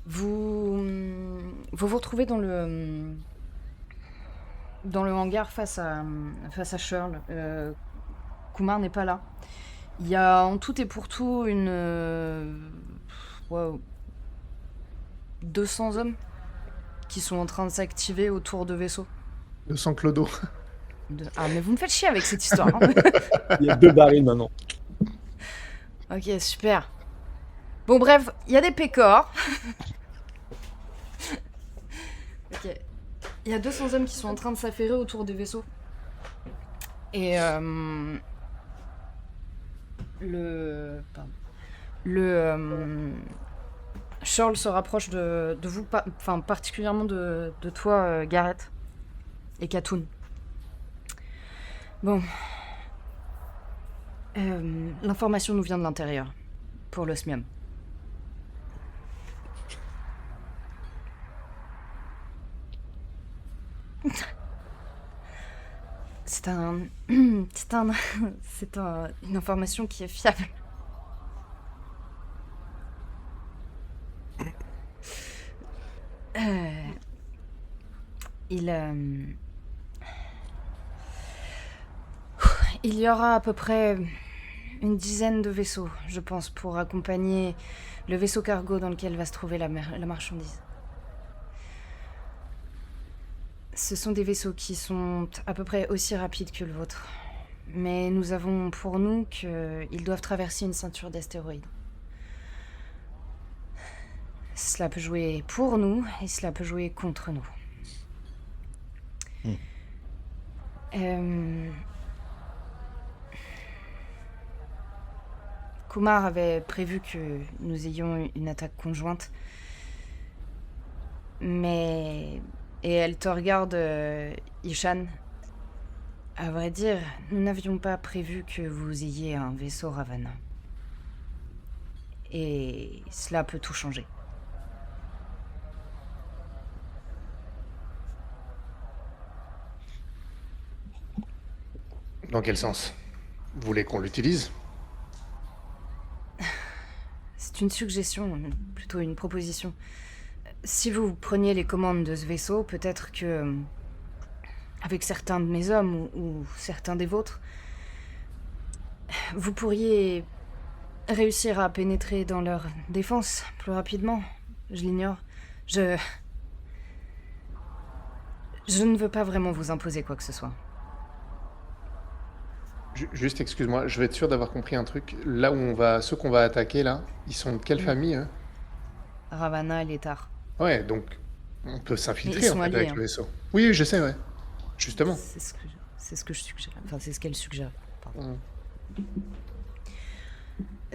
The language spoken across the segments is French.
Vous vous retrouvez dans le hangar face à Shirl. Kumar n'est pas là. Il y a en tout et pour tout wow, 200 hommes qui sont en train de s'activer autour de vaisseaux. Le sang clodo. Ah, mais vous me faites chier avec cette histoire. Hein. Il y a 2 barils maintenant. Ok, super. Bon, bref, il y a des pécores. Ok. Il y a 200 hommes qui sont en train de s'affairer autour des vaisseaux. Et pardon. Charles se rapproche de vous, enfin particulièrement de toi, Gareth et Katoun. Bon. L'information nous vient de l'intérieur, pour l'osmium. C'est une information qui est fiable. Il y aura à peu près une dizaine de vaisseaux, je pense, pour accompagner le vaisseau cargo dans lequel va se trouver la marchandise. Ce sont des vaisseaux qui sont à peu près aussi rapides que le vôtre. Mais nous avons pour nous qu'ils doivent traverser une ceinture d'astéroïdes. Cela peut jouer pour nous et cela peut jouer contre nous. Kumar avait prévu que nous ayons une attaque conjointe. Et elle te regarde, Ishan. À vrai dire, nous n'avions pas prévu que vous ayez un vaisseau Ravana. Et cela peut tout changer. Dans quel sens? Vous voulez qu'on l'utilise? C'est une suggestion, plutôt une proposition. Si vous preniez les commandes de ce vaisseau, peut-être que, avec certains de mes hommes ou certains des vôtres, vous pourriez réussir à pénétrer dans leur défense plus rapidement. Je l'ignore. Je ne veux pas vraiment vous imposer quoi que ce soit. Juste, excuse-moi, je vais être sûr d'avoir compris un truc. Là où ceux qu'on va attaquer là, ils sont de quelle famille, hein? Ravana et Létar. Ouais, donc on peut Mais s'infiltrer ils en sont fait alliés. avec le vaisseau. Oui, je sais, ouais. Justement. C'est ce que je suggère. Enfin, c'est ce qu'elle suggère. Pardon. Mm.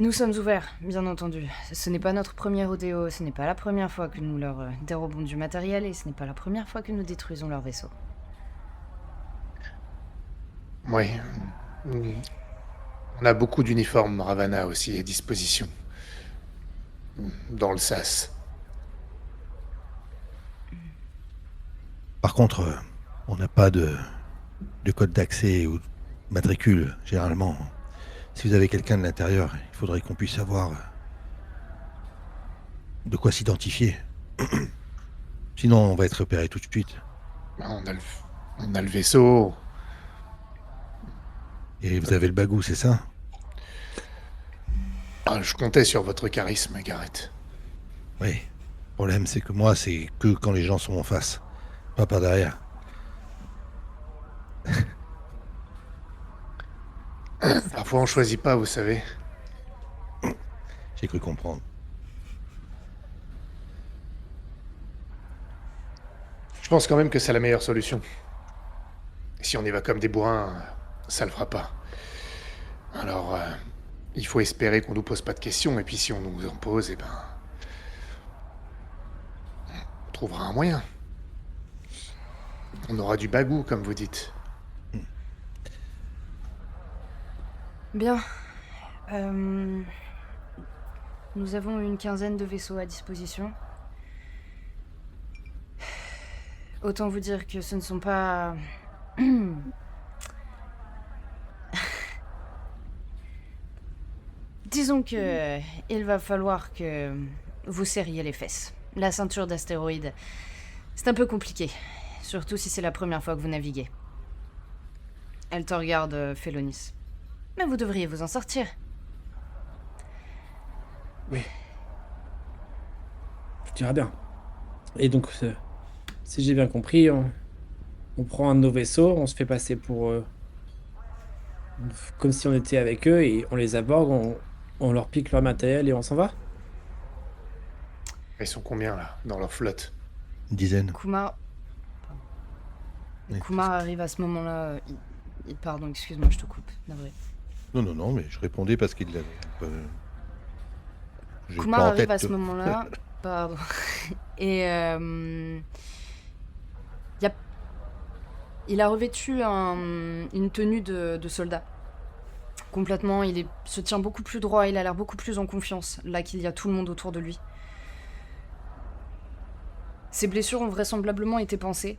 Nous sommes ouverts, bien entendu. Ce n'est pas notre premier rodéo, ce n'est pas la première fois que nous leur dérobons du matériel et ce n'est pas la première fois que nous détruisons leur vaisseau. Oui. On a beaucoup d'uniformes Ravana aussi à disposition. Dans le SAS. Par contre, on n'a pas de code d'accès ou de matricule, généralement. Si vous avez quelqu'un de l'intérieur, il faudrait qu'on puisse avoir de quoi s'identifier. Sinon, on va être repéré tout de suite. On a le vaisseau. Et vous avez le bagou, c'est ça? Ah, je comptais sur votre charisme, Gareth. Oui. Le problème, c'est que moi, c'est que quand les gens sont en face, pas par derrière. Parfois, on choisit pas, vous savez. J'ai cru comprendre. Je pense quand même que c'est la meilleure solution. Si on y va comme des bourrins, ça le fera pas. Alors, il faut espérer qu'on nous pose pas de questions, et puis si on nous en pose, on trouvera un moyen. On aura du bagou, comme vous dites. Bien. Nous avons une quinzaine de vaisseaux à disposition. Autant vous dire que ce ne sont pas... Disons que il va falloir que vous serriez les fesses. La ceinture d'astéroïdes. C'est un peu compliqué. Surtout si c'est la première fois que vous naviguez. Elle te regarde, Félonis. Mais vous devriez vous en sortir. Oui. Je dirais bien. Et donc, si j'ai bien compris, on prend un de nos vaisseaux, on se fait passer pour... comme si on était avec eux, et on les aborde, on leur pique leur matériel et on s'en va? Ils sont combien, là, dans leur flotte? Une dizaine. Kumar... Oui. Kumar arrive à ce moment-là. Pardon, excuse-moi, je te coupe. Navré. Non, mais je répondais parce qu'il l'avait un peu... J'ai le Kumar plan en arrive tête, à ce tu vois. moment-là. Pardon. Et y a- il a revêtu une tenue de soldat. Complètement, se tient beaucoup plus droit, il a l'air beaucoup plus en confiance, là qu'il y a tout le monde autour de lui. Ses blessures ont vraisemblablement été pansées.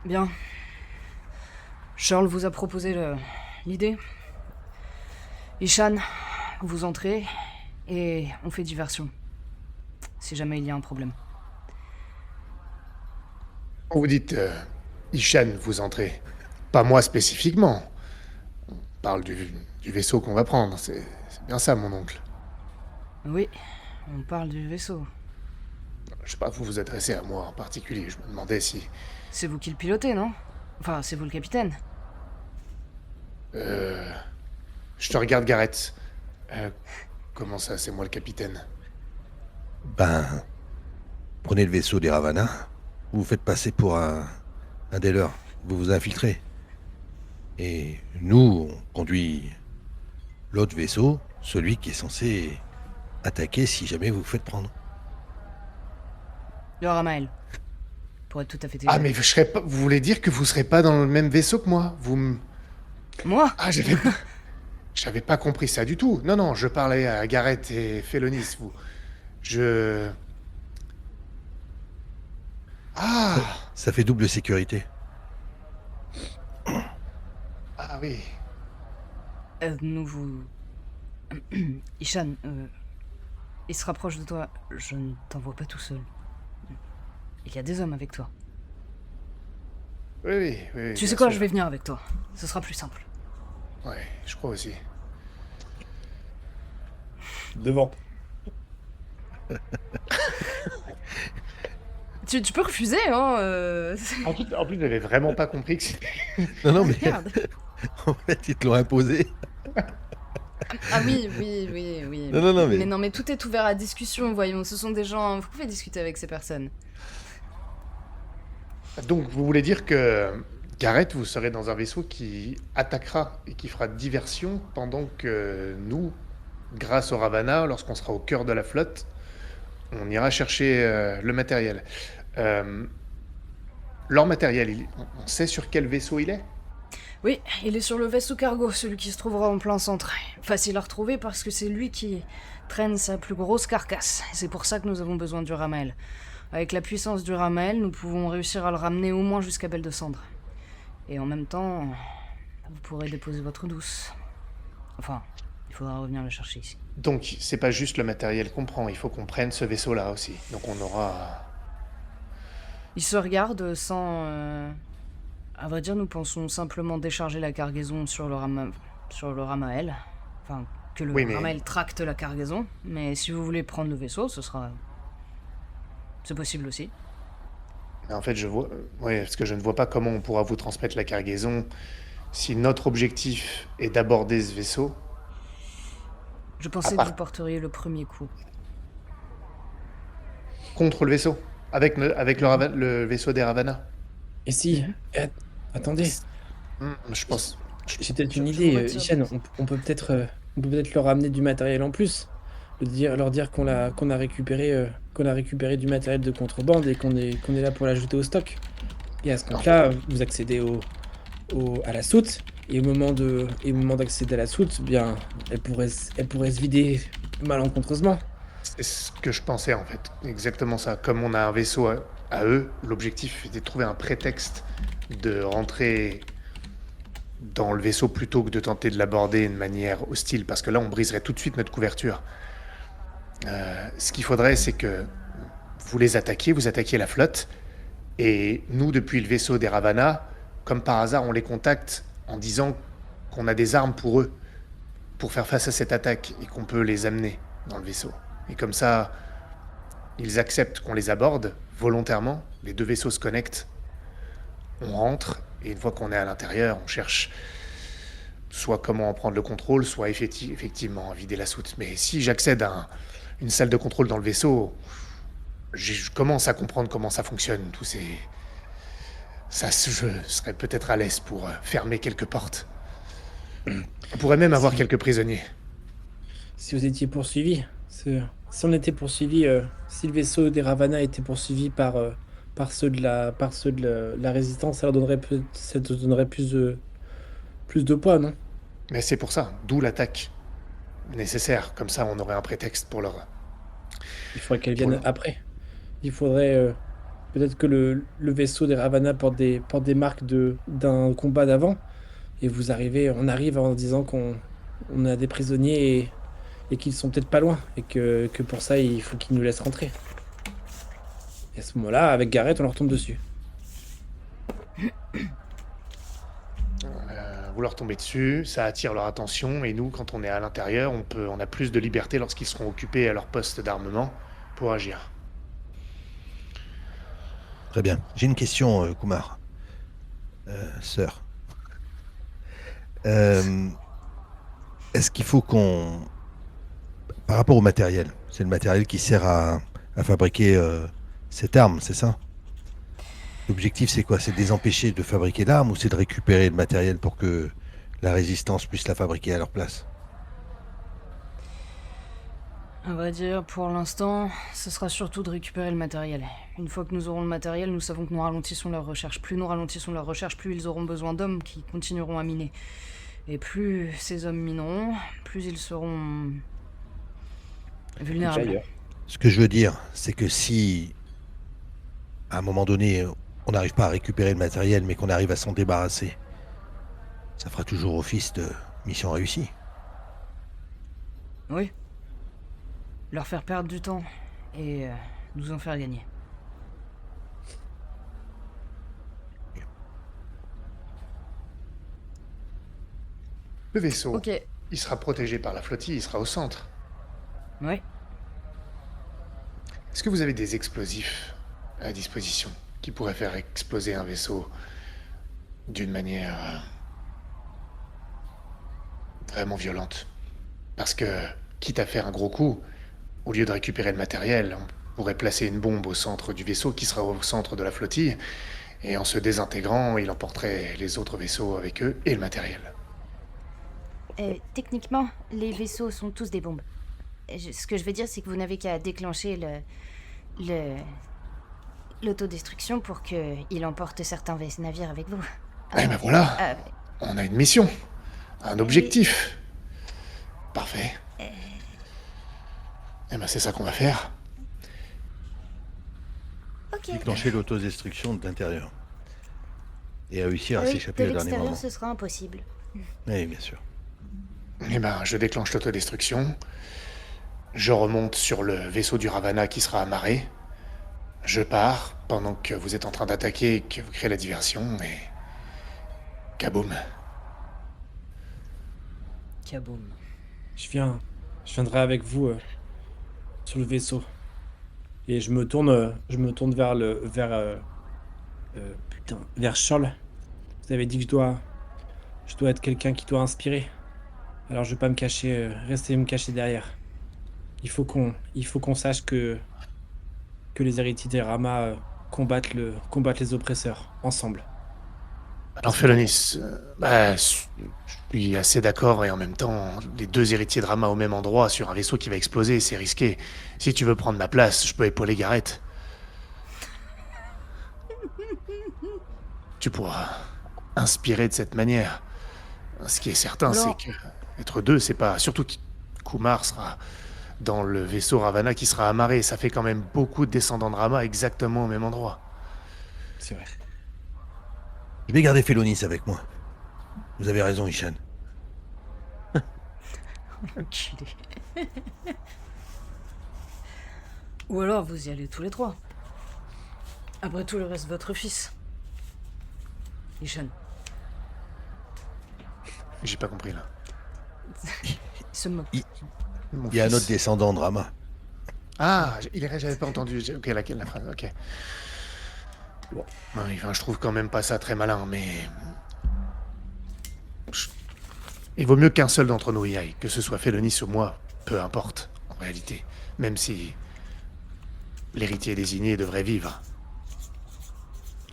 Bien. Charles vous a proposé l'idée. Ishan, vous entrez et on fait diversion. Si jamais il y a un problème. Quand vous dites Ishan, vous entrez. Pas moi spécifiquement. On parle du vaisseau qu'on va prendre. C'est bien ça, mon oncle. Oui, on parle du vaisseau. Je sais pas, vous vous adressez à moi en particulier. Je me demandais si... C'est vous qui le pilotez, non? Enfin, c'est vous le capitaine. Je te regarde, Gareth. Comment ça, c'est moi le capitaine? Ben, prenez le vaisseau des Ravana, vous vous faites passer pour un des leurs, vous vous infiltrez. Et nous, on conduit l'autre vaisseau, celui qui est censé attaquer si jamais vous vous faites prendre. Le Ramael. Pour être tout à fait Ah, exact. mais je serais pas... vous voulez dire que vous serez pas dans le même vaisseau que moi? Vous me... Moi? Ah, j'avais pas compris ça du tout. Non, je parlais à Gareth et Félonis, vous. Je... Ah! Ça fait double sécurité. Ah oui. Nous vous... Ishan, il se rapproche de toi. Je ne t'envoie pas tout seul. Il y a des hommes avec toi. Oui, Tu bien sais quoi, sûr. je vais venir avec toi. Ce sera plus simple. Ouais, je crois aussi. Devant. Tu peux refuser, hein En plus, j'avais vraiment pas compris que c'était... Non, mais Regarde. en fait, ils te l'ont imposé. Ah oui. Non, mais... Mais non, mais tout est ouvert à discussion, voyons. Ce sont des gens... Vous pouvez discuter avec ces personnes. Donc, vous voulez dire que Gareth, vous serez dans un vaisseau qui attaquera et qui fera diversion pendant que nous, grâce au Ravana, lorsqu'on sera au cœur de la flotte, on ira chercher le matériel. Leur matériel, on sait sur quel vaisseau il est? Oui, il est sur le vaisseau cargo, celui qui se trouvera en plein centre. Facile à retrouver parce que c'est lui qui traîne sa plus grosse carcasse. C'est pour ça que nous avons besoin du Ramael. Avec la puissance du Ramael, nous pouvons réussir à le ramener au moins jusqu'à Belle de Cendre. Et en même temps, vous pourrez déposer votre douce. Enfin, il faudra revenir le chercher ici. Donc, c'est pas juste le matériel qu'on prend, il faut qu'on prenne ce vaisseau-là aussi. Donc, on aura... Il se regarde sans... À vrai dire, nous pensons simplement décharger la cargaison sur le Ramael. Enfin, que le Oui, mais- Ramael tracte la cargaison. Mais si vous voulez prendre le vaisseau, ce sera... C'est possible aussi. Mais en fait, je vois... Ouais, parce que je ne vois pas comment on pourra vous transmettre la cargaison si notre objectif est d'aborder ce vaisseau. Je pensais À que part- vous porteriez le premier coup. Contre le vaisseau. Avec le vaisseau des Ravana. Et si... attendez, Je pense... j'ai peut-être une je idée, vous retire. Ishan, on peut peut-être leur ramener du matériel en plus. Leur dire qu'on a récupéré du matériel de contrebande et qu'on est là pour l'ajouter au stock. Et à ce compte-là, vous accédez à la soute, et au moment d'accéder à la soute, bien, elle pourrait se vider malencontreusement. C'est ce que je pensais en fait. Exactement ça. Comme on a un vaisseau à eux, l'objectif était de trouver un prétexte de rentrer dans le vaisseau plutôt que de tenter de l'aborder de manière hostile. Parce que là, on briserait tout de suite notre couverture. Ce qu'il faudrait, c'est que vous attaquiez la flotte, et nous, depuis le vaisseau des Ravana, comme par hasard, on les contacte en disant qu'on a des armes pour eux, pour faire face à cette attaque, et qu'on peut les amener dans le vaisseau. Et comme ça, ils acceptent qu'on les aborde volontairement, les deux vaisseaux se connectent, on rentre, et une fois qu'on est à l'intérieur, on cherche soit comment en prendre le contrôle, soit effectivement vider la soute. Mais si j'accède à une salle de contrôle dans le vaisseau, je commence à comprendre comment ça fonctionne, tous ces... je serais peut-être à l'aise pour fermer quelques portes. On pourrait même avoir Si, quelques prisonniers. si vous étiez poursuivi, si on était poursuivi, si le vaisseau des Ravana était poursuivi par ceux de la résistance, ça te donnerait plus de poids, non? Mais c'est pour ça, d'où l'attaque nécessaire. Comme ça, on aurait un prétexte pour leur... Il faudrait qu'elle Pour vienne leur... après. Il faudrait peut-être que le vaisseau des Ravana porte des marques d'un combat d'avant, et on arrive en disant on a des prisonniers et qu'ils sont peut-être pas loin, et que pour ça il faut qu'ils nous laissent rentrer. Et à ce moment-là, avec Gareth, on leur tombe dessus. Vous leur tombez dessus, ça attire leur attention, et nous, quand on est à l'intérieur, on a plus de liberté lorsqu'ils seront occupés à leur poste d'armement pour agir. Très bien. J'ai une question, Kumar. Sœur. Euh, Est-ce qu'il faut qu'on... Par rapport au matériel, c'est le matériel qui sert à fabriquer cette arme, c'est ça? L'objectif, c'est quoi? C'est de les empêcher de fabriquer l'arme ou c'est de récupérer le matériel pour que la résistance puisse la fabriquer à leur place? À vrai dire, pour l'instant, ce sera surtout de récupérer le matériel. Une fois que nous aurons le matériel, nous savons que nous ralentissons leur recherche. Plus nous ralentissons leur recherche, plus ils auront besoin d'hommes qui continueront à miner. Et plus ces hommes mineront, plus ils seront vulnérables. Ailleurs. Ce que je veux dire, c'est que si, à un moment donné, on n'arrive pas à récupérer le matériel, mais qu'on arrive à s'en débarrasser, ça fera toujours office de mission réussie. Oui. Leur faire perdre du temps et nous en faire gagner. Le vaisseau, Ok. il sera protégé par la flottille, il sera au centre. Oui. Est-ce que vous avez des explosifs à disposition qui pourraient faire exploser un vaisseau d'une manière vraiment violente? Parce que, quitte à faire un gros coup, au lieu de récupérer le matériel, on pourrait placer une bombe au centre du vaisseau qui sera au centre de la flottille, et en se désintégrant, il emporterait les autres vaisseaux avec eux et le matériel. Techniquement, les vaisseaux sont tous des bombes. Ce que je veux dire, c'est que vous n'avez qu'à déclencher l'autodestruction pour qu'il emporte certains navires avec vous. Eh ben voilà, Euh, on a une mission, un objectif. Parfait. Eh ben c'est ça qu'on va faire. ok. Déclencher l'autodestruction de l'intérieur. Et réussir à Oui, s'échapper de au dernier l'extérieur, moment. ce sera impossible. Oui, bien sûr. Eh ben, je déclenche l'autodestruction. Je remonte sur le vaisseau du Ravana qui sera amarré. Je pars pendant que vous êtes en train d'attaquer et que vous créez la diversion, et... Kaboum. Kaboom. Je viendrai avec vous sur le vaisseau. Et je me tourne vers Scholl. Vous avez dit que je dois être quelqu'un qui doit inspirer. Alors je vais pas me cacher, rester me cacher derrière. Il faut qu'on sache que les héritiers des Rama combattent les oppresseurs ensemble. Alors, Félonis, je suis assez d'accord, et en même temps, les deux héritiers de Rama au même endroit sur un vaisseau qui va exploser, c'est risqué. Si tu veux prendre ma place, je peux épauler Gareth. Tu pourras inspirer de cette manière. Ce qui est certain, Alors- c'est que être deux, c'est pas... Surtout que Kumar sera dans le vaisseau Ravana qui sera amarré. Ça fait quand même beaucoup de descendants de Rama exactement au même endroit. C'est vrai. Je vais garder Félonis avec moi. Vous avez raison, Ishan. Enculé. Ou alors vous y allez tous les trois. Après tout, le reste de votre fils. Ishan. J'ai pas compris là. Il se moque. Mon Il y a un fils. autre descendant de Rama. Ah, j'avais pas entendu. Ok, la phrase, ok. Bon. Ouais, enfin, je trouve quand même pas ça très malin, mais... Il vaut mieux qu'un seul d'entre nous y aille, que ce soit Félonis ou moi, peu importe, en réalité. Même si l'héritier désigné devrait vivre.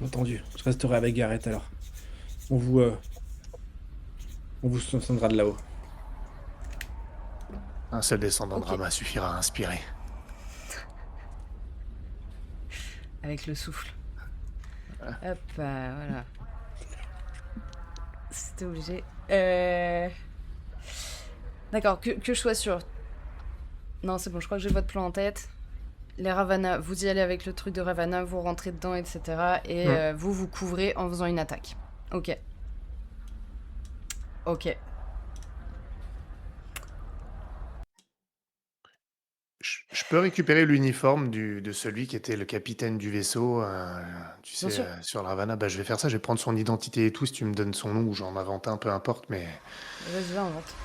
Entendu. Je resterai avec Gareth alors. On vous soutiendra de là-haut. Un seul descendant de Ok. Rama suffira à inspirer. Avec le souffle. Hop, voilà. C'était obligé. D'accord, que je sois sûre. Non, c'est bon, je crois que j'ai votre plan en tête. Les Ravana, vous y allez avec le truc de Ravana, vous rentrez dedans, etc. Et vous couvrez en faisant une attaque. Ok. Ok. Je peux récupérer l'uniforme de celui qui était le capitaine du vaisseau, tu Bien sais, sûr. sur la Havana. Bah, je vais faire ça, je vais prendre son identité et tout, si tu me donnes son nom ou j'en invente un, peu importe, mais... Vas-y, invente.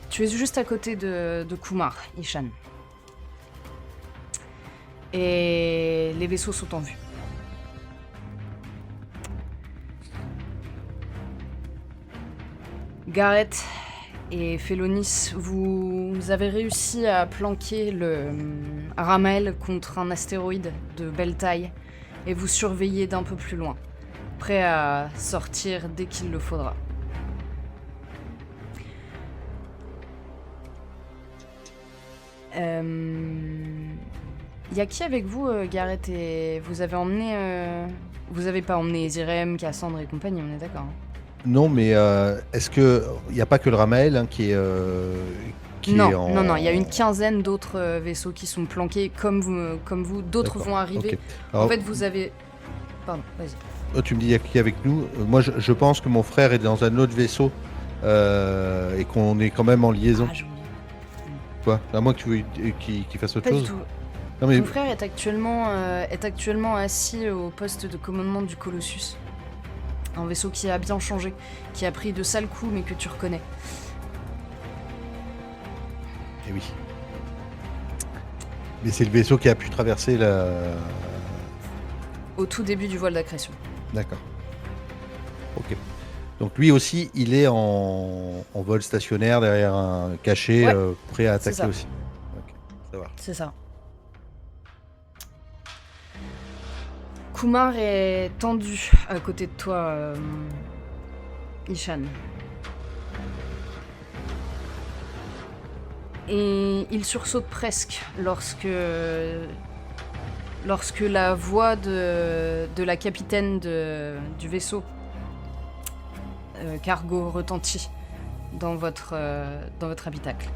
Tu es juste à côté de Kumar, Ishan. Et les vaisseaux sont en vue. Gareth et Félonis, vous avez réussi à planquer le Ramael contre un astéroïde de belle taille et vous surveillez d'un peu plus loin, prêt à sortir dès qu'il le faudra. Y a qui avec vous, Gareth, et vous avez emmené... Vous avez pas emmené Zirem, Cassandre et compagnie, on est d'accord, hein? Non, mais est-ce que il n'y a pas que le Ramael hein, qui est Non, en... non, il y a une quinzaine d'autres vaisseaux qui sont planqués comme vous. D'autres D'accord, vont arriver. ok. Alors, En fait, vous avez... Pardon, vas-y. tu me dis il y a qui avec nous? Moi, je pense que mon frère est dans un autre vaisseau et qu'on est quand même en liaison. Ah, j'ai oublié. Quoi? À moins que tu veux qu'il fasse autre Pas du chose. tout. Non, mais Ton frère est actuellement assis au poste de commandement du Colossus. Un vaisseau qui a bien changé, qui a pris de sales coups, mais que tu reconnais. eh oui. Mais c'est le vaisseau qui a pu traverser la. Au tout début du voile d'accrétion. D'accord. Ok. Donc lui aussi, il est en vol stationnaire derrière un cachet, Ouais, prêt à c'est attaquer ça. aussi. Ok, ça va. C'est ça. Kumar est tendu à côté de toi, Ishan. Et il sursaute presque lorsque la voix de la capitaine du vaisseau cargo retentit dans votre habitacle.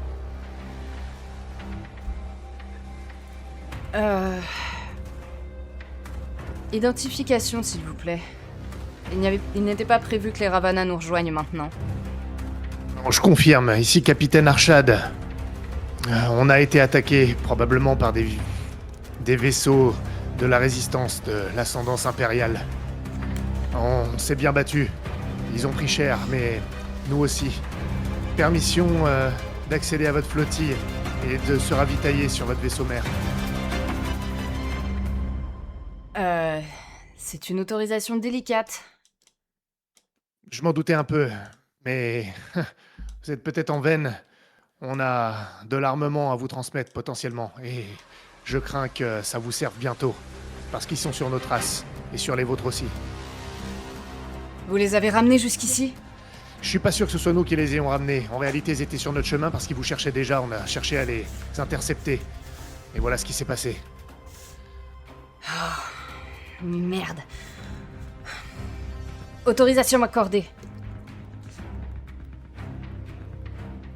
Identification, s'il vous plaît. Il n'était pas prévu que les Ravana nous rejoignent maintenant. Non, je confirme, ici capitaine Arshad. On a été attaqué, probablement par des vaisseaux de la résistance, de l'ascendance impériale. On s'est bien battu. Ils ont pris cher, mais nous aussi. Permission d'accéder à votre flottille et de se ravitailler sur votre vaisseau mère. C'est une autorisation délicate. Je m'en doutais un peu, mais vous êtes peut-être en veine. On a de l'armement à vous transmettre potentiellement, et je crains que ça vous serve bientôt, parce qu'ils sont sur nos traces, et sur les vôtres aussi. Vous les avez ramenés jusqu'ici? Je suis pas sûr que ce soit nous qui les ayons ramenés. En réalité, ils étaient sur notre chemin parce qu'ils vous cherchaient déjà. On a cherché à les intercepter. Et voilà ce qui s'est passé. Merde. Autorisation accordée.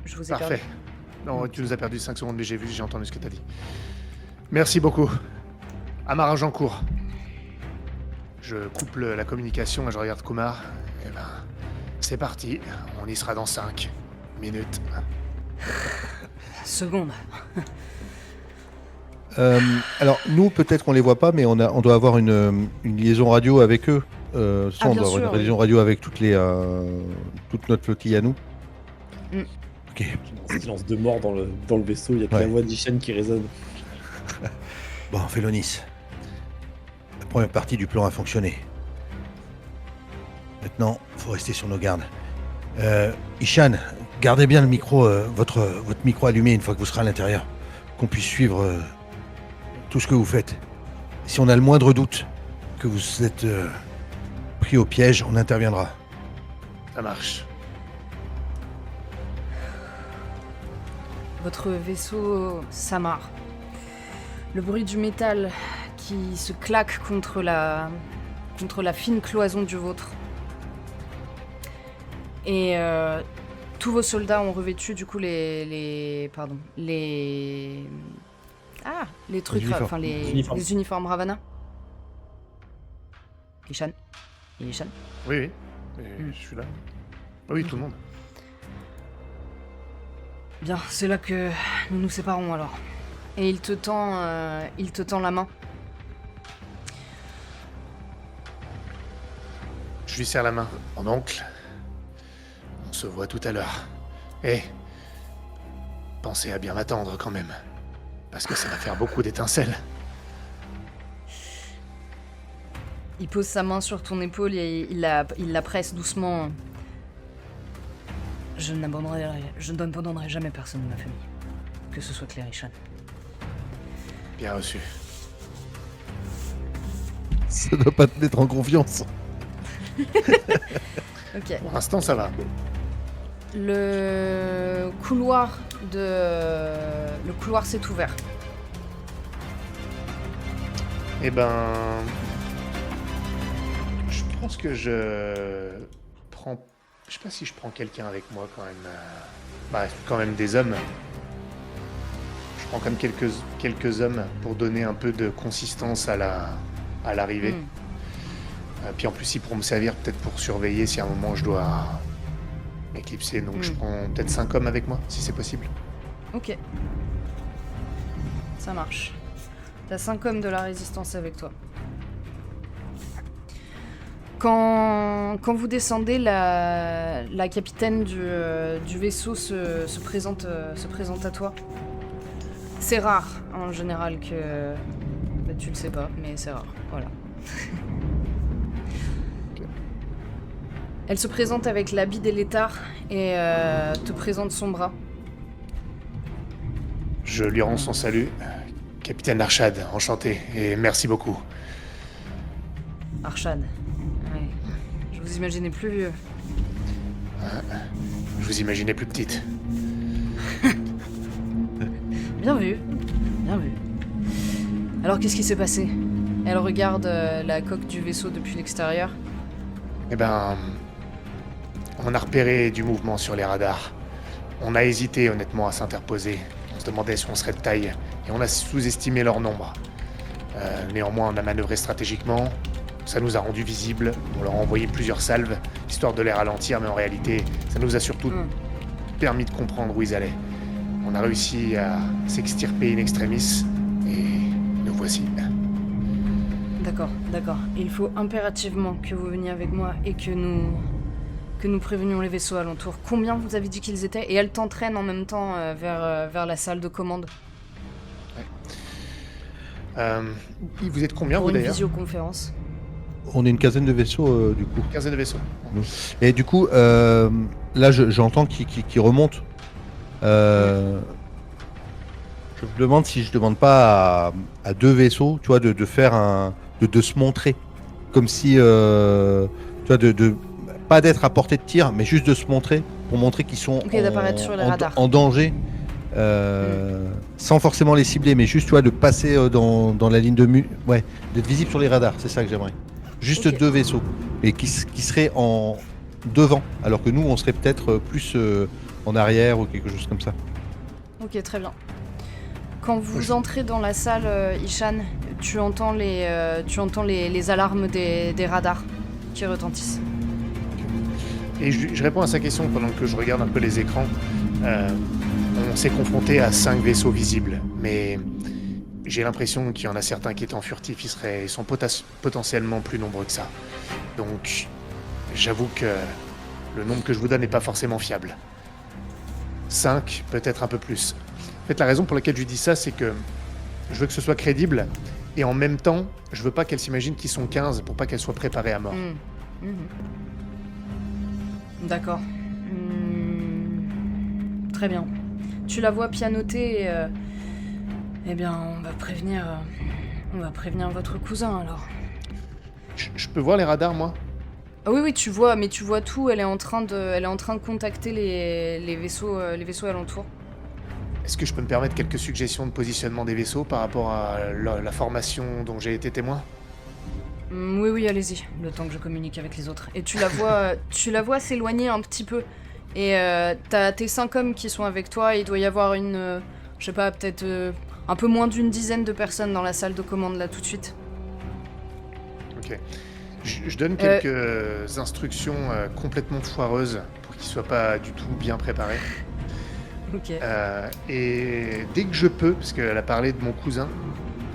Je vous ai Parfait. perdu. Non, tu nous as perdu 5 secondes, mais j'ai entendu ce que t'as dit. Merci beaucoup. Amar Agincourt. Je coupe la communication et je regarde Kumar. Eh ben, c'est parti. On y sera dans 5 minutes. Seconde. Alors, nous, peut-être qu'on les voit pas, mais on doit avoir une liaison radio avec eux. On bien doit avoir sûr, une liaison radio avec toute notre flottille à nous. Mm. Ok. Un silence de mort dans le vaisseau, il y a que Ouais. la voix d'Ishan qui résonne. Bon, Félonis. La première partie du plan a fonctionné. Maintenant, faut rester sur nos gardes. Ishan, gardez bien le micro, votre micro allumé une fois que vous serez à l'intérieur. Qu'on puisse suivre tout ce que vous faites. Si on a le moindre doute que vous êtes pris au piège, on interviendra. Ça marche. Votre vaisseau s'amarre. Le bruit du métal qui se claque contre la fine cloison du vôtre. Et tous vos soldats ont revêtu du coup les trucs, uniformes. enfin Uniformes. les uniformes Ravana. Ishan. Ishan. Oui. Je suis là. Oui, tout le monde. Bien, c'est là que nous nous séparons alors. Et il te tend la main. Je lui serre la main. Mon oncle. On se voit tout à l'heure. Et pensez à bien m'attendre quand même. Parce que ça va faire beaucoup d'étincelles. Il pose sa main sur ton épaule et il la presse doucement. Je n'abandonnerai jamais personne de ma famille. Que ce soit Claire et Shan. Bien reçu. Ça doit pas te mettre en confiance. Ok. Pour l'instant, ça va. Le couloir s'est ouvert. Eh ben... Je pense que je prends... Je sais pas si je prends quelqu'un avec moi quand même. Quand même des hommes. Je prends quand même quelques hommes pour donner un peu de consistance à l'arrivée. Puis en plus, ils pourront me servir peut-être pour surveiller si à un moment je dois m'éclipser. Donc je prends peut-être 5 hommes avec moi, si c'est possible. Ok. Ça marche. T'as 5 hommes de la résistance avec toi. Quand vous descendez, la capitaine du vaisseau se présente à toi. C'est rare, en général, que... Bah, tu le sais pas, mais c'est rare. Voilà. Elle se présente avec l'habit des létards et te présente son bras. Je lui rends son salut. Capitaine Arshad, enchanté, et merci beaucoup. Arshad. Ouais. Je vous imaginais plus vieux. Je vous imaginais plus petite. Bien vu. Bien vu. Alors, qu'est-ce qui s'est passé? Elle regarde la coque du vaisseau depuis l'extérieur. Eh ben... On a repéré du mouvement sur les radars. On a hésité honnêtement à s'interposer. On se demandait si on serait de taille, et on a sous-estimé leur nombre. Néanmoins, on a manœuvré stratégiquement. Ça nous a rendus visibles. On leur a envoyé plusieurs salves, histoire de les ralentir, mais en réalité, ça nous a surtout permis de comprendre où ils allaient. On a réussi à s'extirper in extremis, et nous voici. D'accord. Il faut impérativement que vous veniez avec moi et que nous prévenions les vaisseaux alentours. Combien vous avez dit qu'ils étaient? Et elle t'entraîne en même temps vers la salle de commande. Vous êtes combien, Pour vous, une d'ailleurs? visioconférence. On est une quinzaine de vaisseaux, du coup. 15 de vaisseaux. Et du coup, là, j'entends qu'il remonte. Je me demande si je demande pas à 2 vaisseaux, tu vois, de faire de se montrer. Comme si, tu vois, pas d'être à portée de tir, mais juste de se montrer, pour montrer qu'ils sont d'apparaître sur les radars. en danger. Sans forcément les cibler, mais juste, tu vois, de passer dans la ligne de ouais, d'être visible sur les radars, c'est ça que j'aimerais. Juste 2 vaisseaux, et qui seraient en devant, alors que nous, on serait peut-être plus en arrière ou quelque chose comme ça. Ok, très bien. Quand vous entrez dans la salle, Ishan, tu entends les alarmes des radars qui retentissent. Et je réponds à sa question pendant que je regarde un peu les écrans. On s'est confronté à 5 vaisseaux visibles, mais j'ai l'impression qu'il y en a certains qui étant furtifs, ils sont potentiellement plus nombreux que ça. Donc, j'avoue que le nombre que je vous donne n'est pas forcément fiable. 5, peut-être un peu plus. En fait, la raison pour laquelle je dis ça, c'est que je veux que ce soit crédible, et en même temps, je veux pas qu'elle s'imagine qu'ils sont 15 pour pas qu'elle soit préparée à mort. D'accord. Très bien. Tu la vois pianoter et... eh bien, on va prévenir votre cousin, alors. Je peux voir les radars, moi? Ah oui, tu vois, mais tu vois tout. Elle est en train de contacter les vaisseaux alentours. Est-ce que je peux me permettre quelques suggestions de positionnement des vaisseaux par rapport à la formation dont j'ai été témoin? Oui, allez-y, le temps que je communique avec les autres. Et tu la vois s'éloigner un petit peu. Et t'as tes 5 hommes qui sont avec toi, et il doit y avoir je sais pas, peut-être un peu moins d'une dizaine de personnes dans la salle de commande là tout de suite. Ok. Je donne quelques instructions complètement foireuses pour qu'ils soient pas du tout bien préparés. Ok. Et dès que je peux, parce qu'elle a parlé de mon cousin,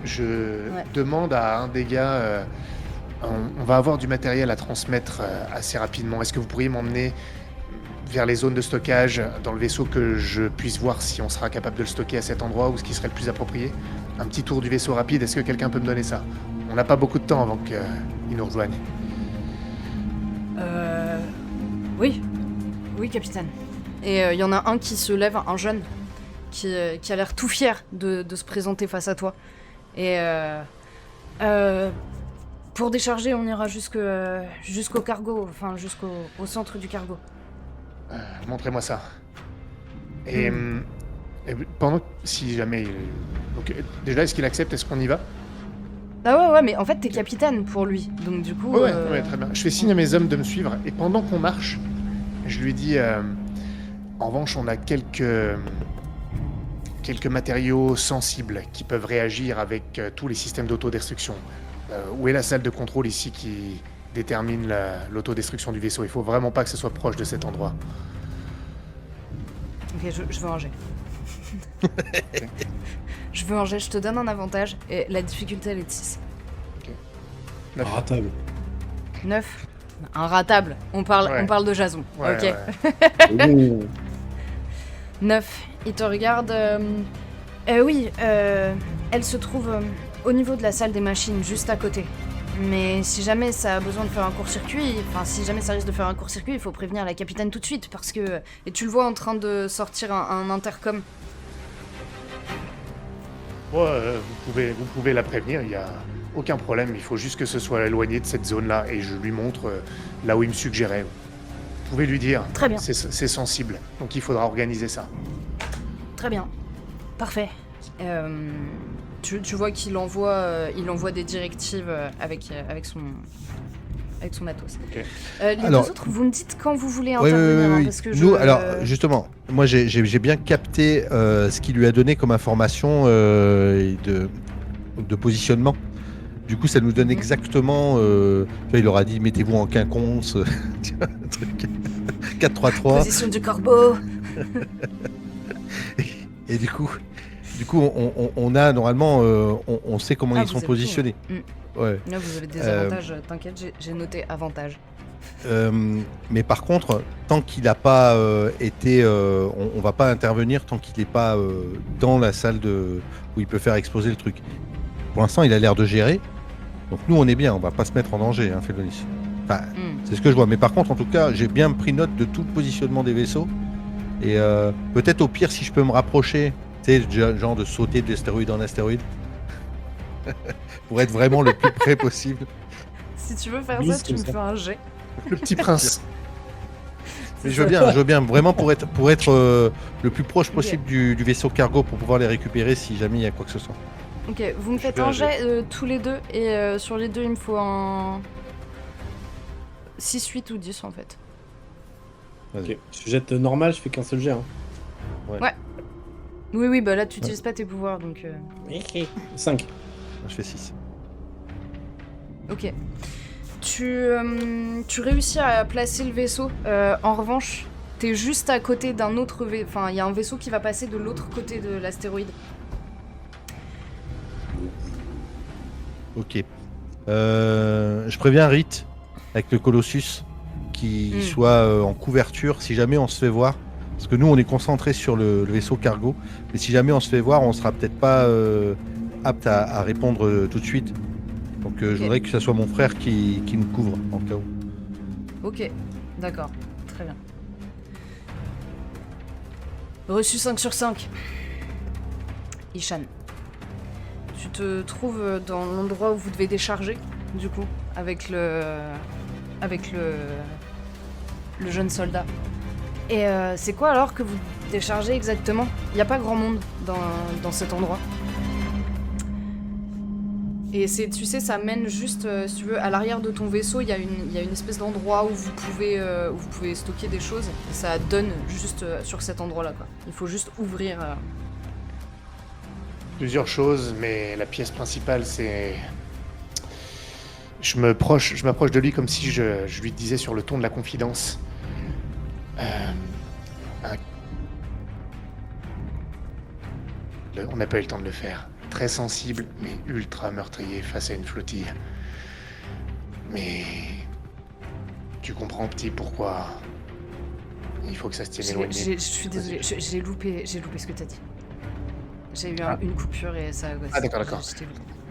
je demande à un des gars, on va avoir du matériel à transmettre assez rapidement. Est-ce que vous pourriez m'emmener vers les zones de stockage dans le vaisseau, que je puisse voir si on sera capable de le stocker à cet endroit ou ce qui serait le plus approprié? Un petit tour du vaisseau rapide, est-ce que quelqu'un peut me donner ça? On n'a pas beaucoup de temps avant qu'ils nous rejoignent. Oui, capitaine. Et il y en a un qui se lève, un jeune, qui a l'air tout fier de se présenter face à toi. Et pour décharger, on ira jusqu'au cargo, enfin au centre du cargo. Montrez-moi ça. Et pendant si jamais... Donc, déjà, est-ce qu'il accepte? Est-ce qu'on y va? Ah ouais, mais en fait, t'es capitaine pour lui, donc du coup... Ouais, très bien. Je fais signe à mes hommes de me suivre, et pendant qu'on marche, je lui dis... en revanche, on a quelques matériaux sensibles qui peuvent réagir avec tous les systèmes d'autodestruction. Où est la salle de contrôle ici qui détermine l'autodestruction du vaisseau? Il faut vraiment pas que ce soit proche de cet endroit. Ok, je veux un jet. Je veux un jet, je te donne un avantage, et la difficulté, elle est de 6. Ok. Ratable. 9. Un ratable. On parle de Jason. Ouais, ok. ouais. 9. Il te regarde. Oui, elle se trouve au niveau de la salle des machines, juste à côté. Mais si jamais ça a besoin de faire un court-circuit, si jamais ça risque de faire un court-circuit, il faut prévenir la capitaine tout de suite, parce que... Et tu le vois en train de sortir un intercom. Vous pouvez la prévenir, il n'y a aucun problème. Il faut juste que ce soit éloigné de cette zone-là, et je lui montre là où il me suggérait. Vous pouvez lui dire. Très bien. C'est sensible, donc il faudra organiser ça. Très bien. Parfait. Tu vois qu'il envoie des directives avec son matos. Okay. Les deux autres, vous me dites quand vous voulez intervenir. Oui. Parce que Nous, alors, justement, moi j'ai bien capté ce qu'il lui a donné comme information de positionnement. Du coup, ça nous donne exactement... il aura dit, mettez-vous en quinconce, 4-3-3. Position du corbeau. Et du coup, on a normalement, on sait comment ils sont positionnés. Ouais. Là, vous avez des avantages, t'inquiète, j'ai noté avantages. Mais par contre, tant qu'il n'a pas été, on va pas intervenir tant qu'il n'est pas dans la salle où il peut faire exploser le truc. Pour l'instant, il a l'air de gérer. Donc nous, on est bien, on va pas se mettre en danger, hein, Félonis. Enfin, c'est ce que je vois. Mais par contre, en tout cas, j'ai bien pris note de tout le positionnement des vaisseaux. Et peut-être au pire, si je peux me rapprocher, tu sais, genre de sauter d'astéroïde en astéroïde, pour être vraiment le plus près possible. Si tu veux faire ça, tu me fais un jet. Le petit prince. Mais je veux bien, vraiment pour être le plus proche possible du vaisseau cargo pour pouvoir les récupérer si jamais il y a quoi que ce soit. Ok, vous me faites un jet tous les deux, et sur les deux, il me faut un 6, 8 ou 10 en fait. Ok, je jette normal, je fais qu'un seul jet. Hein. Ouais. Oui, bah là, tu utilises pas tes pouvoirs, donc... 5. je fais 6. Ok. Tu réussis à placer le vaisseau. En revanche, t'es juste à côté d'un autre vaisseau. Enfin, il y a un vaisseau qui va passer de l'autre côté de l'astéroïde. Ok. Je préviens Rit avec le Colossus qui soit en couverture si jamais on se fait voir. Parce que nous, on est concentré sur le vaisseau cargo. Mais si jamais on se fait voir, on sera peut-être pas apte à répondre tout de suite. Donc je voudrais que ce soit mon frère qui nous couvre en cas où. Ok, d'accord. Très bien. Reçu 5 sur 5. Ishan. Tu te trouves dans l'endroit où vous devez décharger, du coup, avec le jeune soldat. Et c'est quoi alors que vous déchargez exactement? Il n'y a pas grand monde dans cet endroit. Et tu sais, ça mène juste, si tu veux, à l'arrière de ton vaisseau, il y a une espèce d'endroit où vous pouvez stocker des choses. Et ça donne juste sur cet endroit-là, quoi. Il faut juste ouvrir. Plusieurs choses, mais la pièce principale, c'est... Je m'approche de lui comme si je lui disais sur le ton de la confidence. On n'a pas eu le temps de le faire. Très sensible, mais ultra meurtrier face à une flottille. Mais... Tu comprends, petit, pourquoi... Il faut que ça se tienne éloigné. Je suis désolée, j'ai loupé ce que t'as dit. J'ai eu une coupure et ça... Ah d'accord.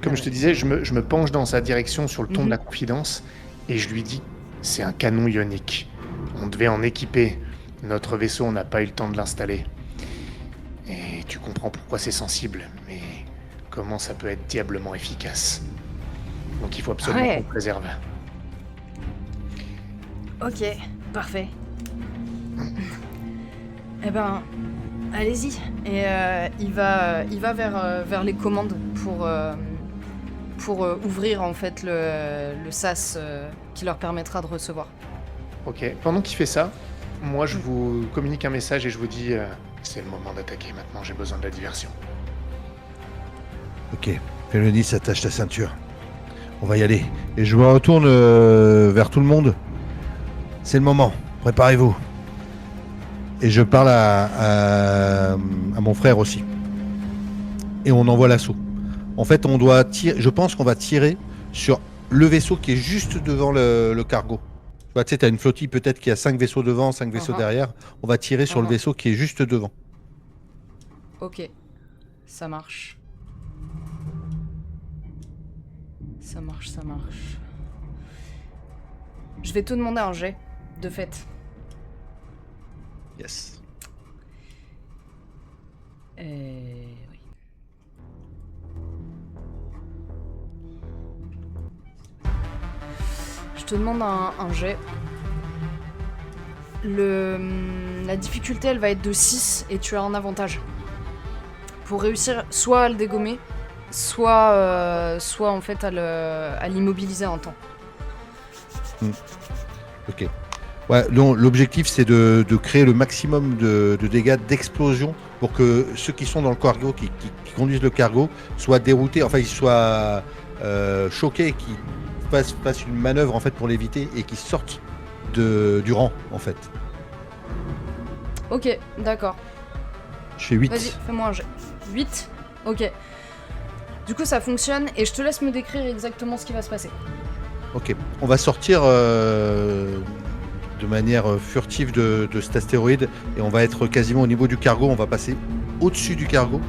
Comme je te disais, je me penche dans sa direction sur le ton de la confidence et je lui dis, c'est un canon ionique. On devait en équiper. Notre vaisseau, on n'a pas eu le temps de l'installer. Et tu comprends pourquoi c'est sensible, mais comment ça peut être diablement efficace. Donc il faut absolument qu'on le préserve. Ok, parfait. Eh ben, allez-y. Et il va vers les commandes pour ouvrir en fait le sas qui leur permettra de recevoir. Ok, pendant qu'il fait ça, moi je vous communique un message et je vous dis c'est le moment d'attaquer maintenant, j'ai besoin de la diversion. Ok, Félonis, attache ta ceinture. On va y aller. Et je me retourne vers tout le monde. C'est le moment, préparez-vous. Et je parle à mon frère aussi. Et on envoie l'assaut. En fait, on doit tirer. Je pense qu'on va tirer sur le vaisseau qui est juste devant le cargo. Tu vois, tu sais, t'as une flottille peut-être qui a 5 vaisseaux devant, 5 vaisseaux derrière. On va tirer sur le vaisseau qui est juste devant. Ok, ça marche. Ça marche. Je vais te demander un jet, de fait. Yes. Oui. Je te demande un jet. La difficulté, elle va être de 6 et tu as un avantage. Pour réussir soit à le dégommer, soit en fait à l'immobiliser un temps. Ok. Ouais, l'objectif c'est de créer le maximum de dégâts d'explosion pour que ceux qui sont dans le cargo, qui conduisent le cargo, soient déroutés, enfin ils soient choqués, qu'ils fassent une manœuvre en fait pour l'éviter et qu'ils sortent du rang en fait. Ok, d'accord. Je fais 8. Vas-y, fais-moi un jet. 8. Ok. Du coup ça fonctionne et je te laisse me décrire exactement ce qui va se passer. Ok, on va sortir de manière furtive de cet astéroïde et on va être quasiment au niveau du cargo, on va passer au-dessus du cargo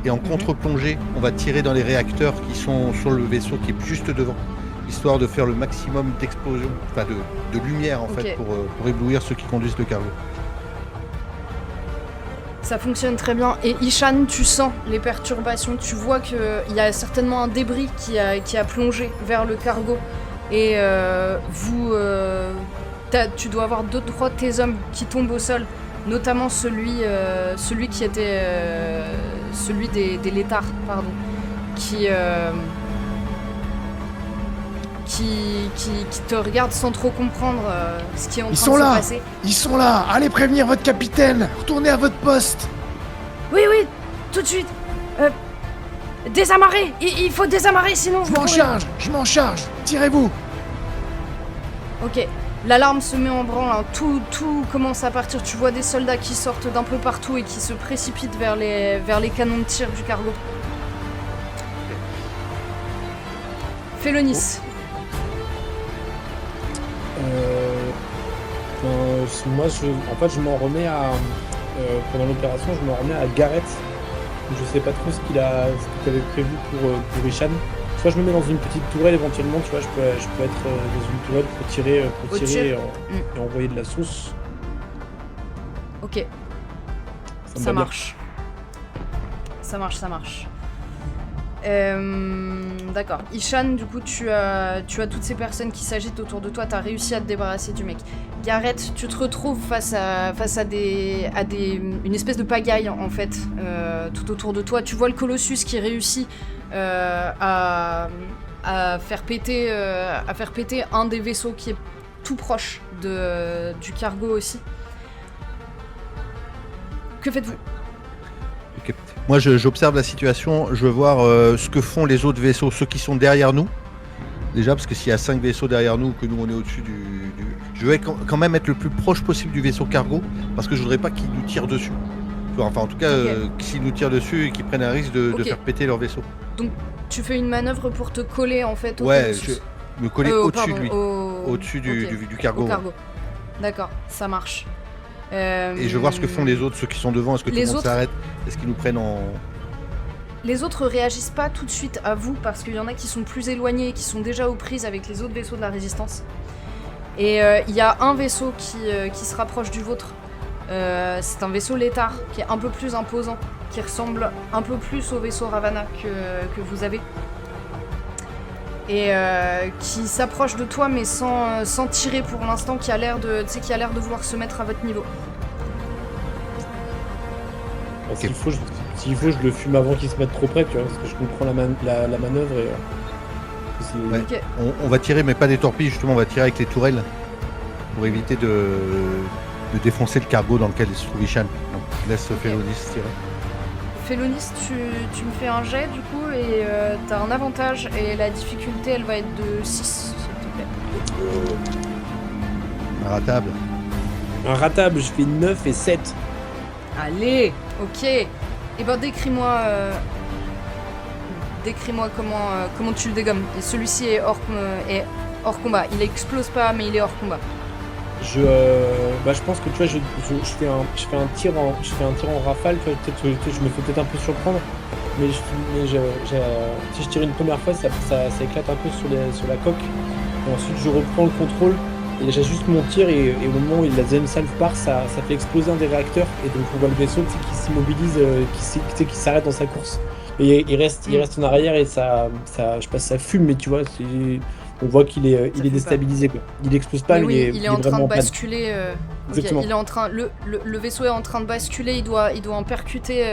et en contre-plongée, on va tirer dans les réacteurs qui sont sur le vaisseau qui est juste devant, histoire de faire le maximum d'explosion, enfin de lumière en fait pour éblouir ceux qui conduisent le cargo. Ça fonctionne très bien. Et Ishan, tu sens les perturbations, tu vois qu'il y a certainement un débris qui a plongé vers le cargo. Et tu dois avoir 2-3 de tes hommes qui tombent au sol, notamment celui qui était celui des létards, pardon, qui te regarde sans trop comprendre ce qui est en train de se passer. Ils sont là. Allez prévenir votre capitaine. Retournez à votre poste. Oui, tout de suite. Désamarrer. Il faut désamarrer, sinon Je m'en charge. Tirez-vous. Ok. L'alarme se met en branle, hein. Tout commence à partir. Tu vois des soldats qui sortent d'un peu partout et qui se précipitent vers les canons de tir du cargo. Félonis. Moi, je m'en remets à... pendant l'opération, je m'en remets à Gareth. Je sais pas trop ce qu'il avait prévu pour Ishan. Soit je me mets dans une petite tourelle éventuellement, tu vois, je peux être dans une tourelle pour tirer et envoyer de la sauce. Ok. Ça marche. Ça marche. D'accord. Ishan, du coup, tu as toutes ces personnes qui s'agitent autour de toi. T'as réussi à te débarrasser du mec. Gareth, tu te retrouves face à une espèce de pagaille en fait, tout autour de toi. Tu vois le Colossus qui réussit à faire péter un des vaisseaux qui est tout proche du cargo aussi. Que faites-vous ? Ok. Moi, j'observe la situation, je veux voir ce que font les autres vaisseaux, ceux qui sont derrière nous. Déjà, parce que s'il y a 5 vaisseaux derrière nous, que nous on est au-dessus du... Je vais quand même être le plus proche possible du vaisseau cargo, parce que je voudrais pas qu'ils nous tirent dessus. Enfin, en tout cas, s'ils nous tirent dessus et qu'ils prennent un risque de faire péter leur vaisseau. Donc, tu fais une manœuvre pour te coller en fait au Colossus. Me coller au-dessus de lui. Au-dessus du cargo. Au cargo. D'accord, ça marche. Et je veux voir ce que font les autres, ceux qui sont devant. Est-ce que tout le monde s'arrête ? Est-ce qu'ils nous prennent en... Les autres réagissent pas tout de suite à vous parce qu'il y en a qui sont plus éloignés et qui sont déjà aux prises avec les autres vaisseaux de la Résistance. Et il y a un vaisseau qui se rapproche du vôtre. C'est un vaisseau Létard qui est un peu plus imposant, qui ressemble un peu plus au vaisseau Ravana que vous avez. Et qui s'approche de toi mais sans tirer pour l'instant, qui a l'air de vouloir se mettre à votre niveau. Okay. S'il faut, je le fume avant qu'il se mette trop près, tu vois, parce que je comprends la manœuvre et... Okay. On va tirer, mais pas des torpilles, justement, on va tirer avec les tourelles pour éviter de défoncer le cargo dans lequel se trouve Ishan. Donc, je laisse Félonis tirer. Félonis, tu me fais un jet du coup et t'as un avantage et la difficulté elle va être de 6, s'il te plaît. Un ratable, je fais 9 et 7. Allez, ok. Et ben décris-moi comment tu le dégommes. Et celui-ci est hors combat. Il explose pas mais il est hors combat. Je pense que tu vois, je fais un tir en rafale, tu vois, je me fais peut-être un peu surprendre, mais si je tire une première fois, ça éclate un peu sur la coque, et ensuite je reprends le contrôle, et j'ajuste mon tir, et au moment où la deuxième salve part, ça fait exploser un des réacteurs, et donc on voit le vaisseau qui s'immobilise, qui s'arrête dans sa course, et il reste en arrière, et ça fume, mais tu vois, on voit qu'il est déstabilisé, quoi. Il explose pas, mais il est en train de basculer. Okay, il est en train, le vaisseau est en train de basculer. Il doit en percuter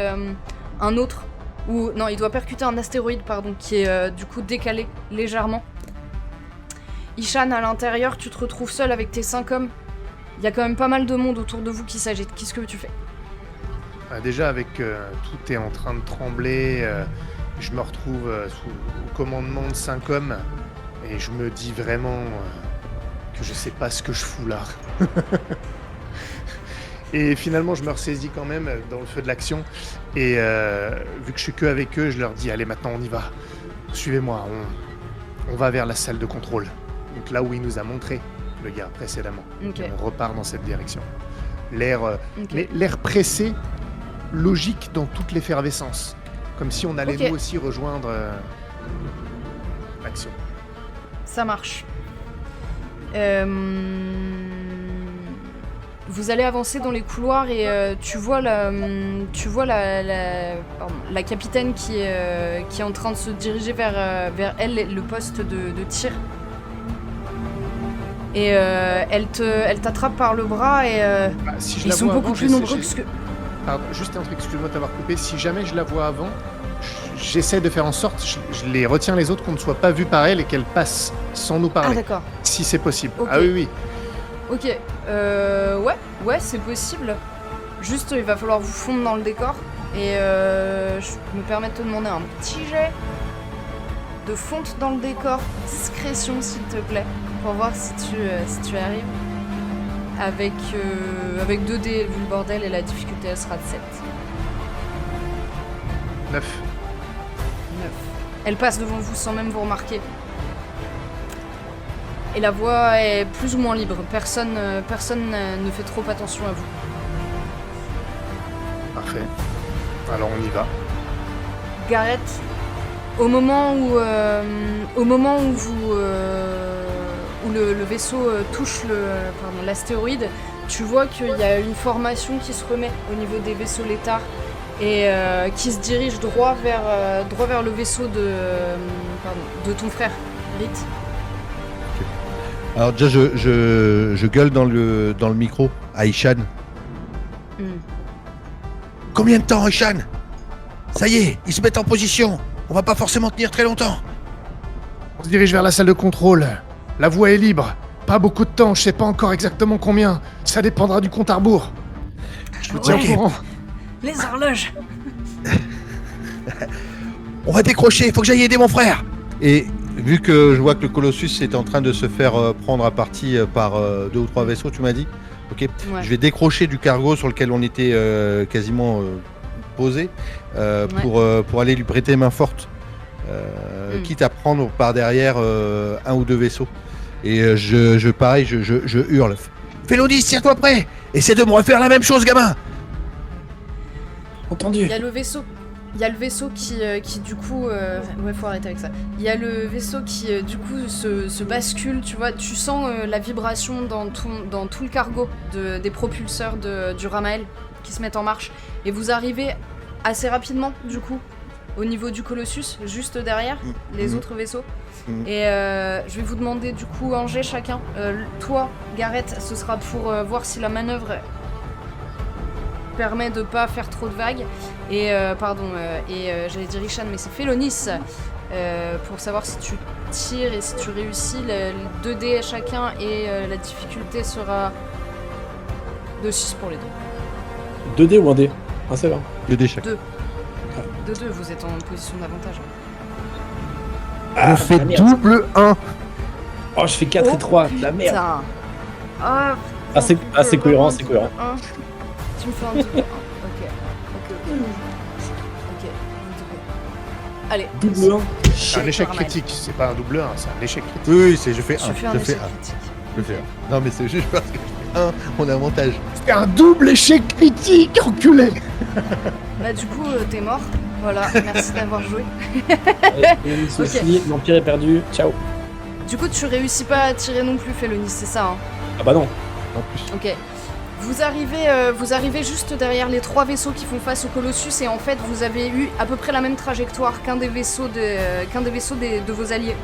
un autre, ou non, il doit percuter un astéroïde, pardon, qui est du coup décalé légèrement. Ishan, à l'intérieur, tu te retrouves seul avec tes 5 hommes. Il y a quand même pas mal de monde autour de vous qui s'agite. Qu'est-ce que tu fais ? Déjà, avec tout est en train de trembler, je me retrouve sous le commandement de 5 hommes. Et je me dis vraiment que je sais pas ce que je fous là. Et finalement, je me ressaisis quand même dans le feu de l'action. Et vu que je suis que avec eux, je leur dis « Allez, maintenant, on y va. Suivez-moi, on va vers la salle de contrôle. » Donc là où il nous a montré le gars précédemment. Okay. Et on repart dans cette direction. L'air pressé, logique dans toute l'effervescence. Comme si on allait nous aussi rejoindre l'action. Ça marche. Vous allez avancer dans les couloirs et tu vois la capitaine qui est en train de se diriger vers elle, le poste de tir. Et elle t'attrape par le bras et ils sont beaucoup plus nombreux que... Pardon, juste un truc, excuse-moi de t'avoir coupé. Si jamais je la vois avant, j'essaie de faire en sorte, je les retiens les autres qu'on ne soit pas vus par elle et qu'elle passe sans nous parler. Ah d'accord. Si c'est possible. Okay. Ah oui. Ok. Ouais, c'est possible. Juste, il va falloir vous fondre dans le décor. Et je me permets de te demander un petit jet de fonte dans le décor, discrétion s'il te plaît, pour voir si tu arrives. Avec 2 dés, vu le bordel, et la difficulté elle sera de 7. 9. 9. Elle passe devant vous sans même vous remarquer. Et la voie est plus ou moins libre. Personne ne fait trop attention à vous. Parfait. Alors on y va. Gareth, au moment où le vaisseau touche l'astéroïde, tu vois qu'il y a une formation qui se remet au niveau des vaisseaux létards et qui se dirige droit vers le vaisseau de ton frère, Rit. Alors déjà, je gueule dans le micro à Ishan. Combien de temps, Ishan? Ça y est, ils se mettent en position. On va pas forcément tenir très longtemps. On se dirige vers la salle de contrôle. La voie est libre. Pas beaucoup de temps, je sais pas encore exactement combien. Ça dépendra du compte à rebours. Je vous tiens au courant. Les horloges. On va décrocher, il faut que j'aille aider mon frère. Et vu que je vois que le Colossus est en train de se faire prendre à partie par 2 ou 3 vaisseaux, tu m'as dit, ok, Ouais. je vais décrocher du cargo sur lequel on était quasiment posé pour aller lui prêter main forte, quitte à prendre par derrière 1 ou 2 vaisseaux. Et je hurle. Félonis, tiens-toi prêt. Essaie de me refaire la même chose, gamin. Entendu. Il y a le vaisseau qui du coup... Ouais, faut arrêter avec ça. Il y a le vaisseau qui du coup se bascule, tu vois. Tu sens la vibration dans tout le cargo des propulseurs du Ramael qui se mettent en marche. Et vous arrivez assez rapidement, du coup, au niveau du Colossus, juste derrière les autres vaisseaux. Et je vais vous demander du coup un jet chacun. Toi, Gareth, ce sera pour voir si la manœuvre permet de pas faire trop de vagues. Et j'allais dire Ishan, mais c'est Félonis, pour savoir si tu tires et si tu réussis les 2 dés à chacun, et la difficulté sera de 6 pour les deux. 2 dés ou 1 dé? Ah, c'est bon. 2 d'échecs. 2. De 2, vous êtes en position d'avantage. Ah, Je fais la merde. double 1. Oh, je fais 4 et 3. La merde. Putain. Ah, Ah, c'est cohérent, c'est cohérent. Tu me fais un double 1. Ok. Allez. Double 1. C'est un échec Normal. critique, c'est pas un double 1, c'est un échec critique. Oui, je fais Tu 1. fais un Je fais échec 1. critique. Je fais 1. Non, mais c'est juste parce que je fais 1, on a avantage. C'est un double échec critique, enculé. Bah du coup, t'es mort. Voilà, merci d'avoir joué. C'est fini, l'Empire est perdu. Ciao. Du coup, tu réussis pas à tirer non plus, Félonis, c'est ça, hein? Ah bah non. En plus. Ok. Vous arrivez juste derrière les 3 vaisseaux qui font face au Colossus, et en fait, vous avez eu à peu près la même trajectoire qu'un des vaisseaux de vos alliés.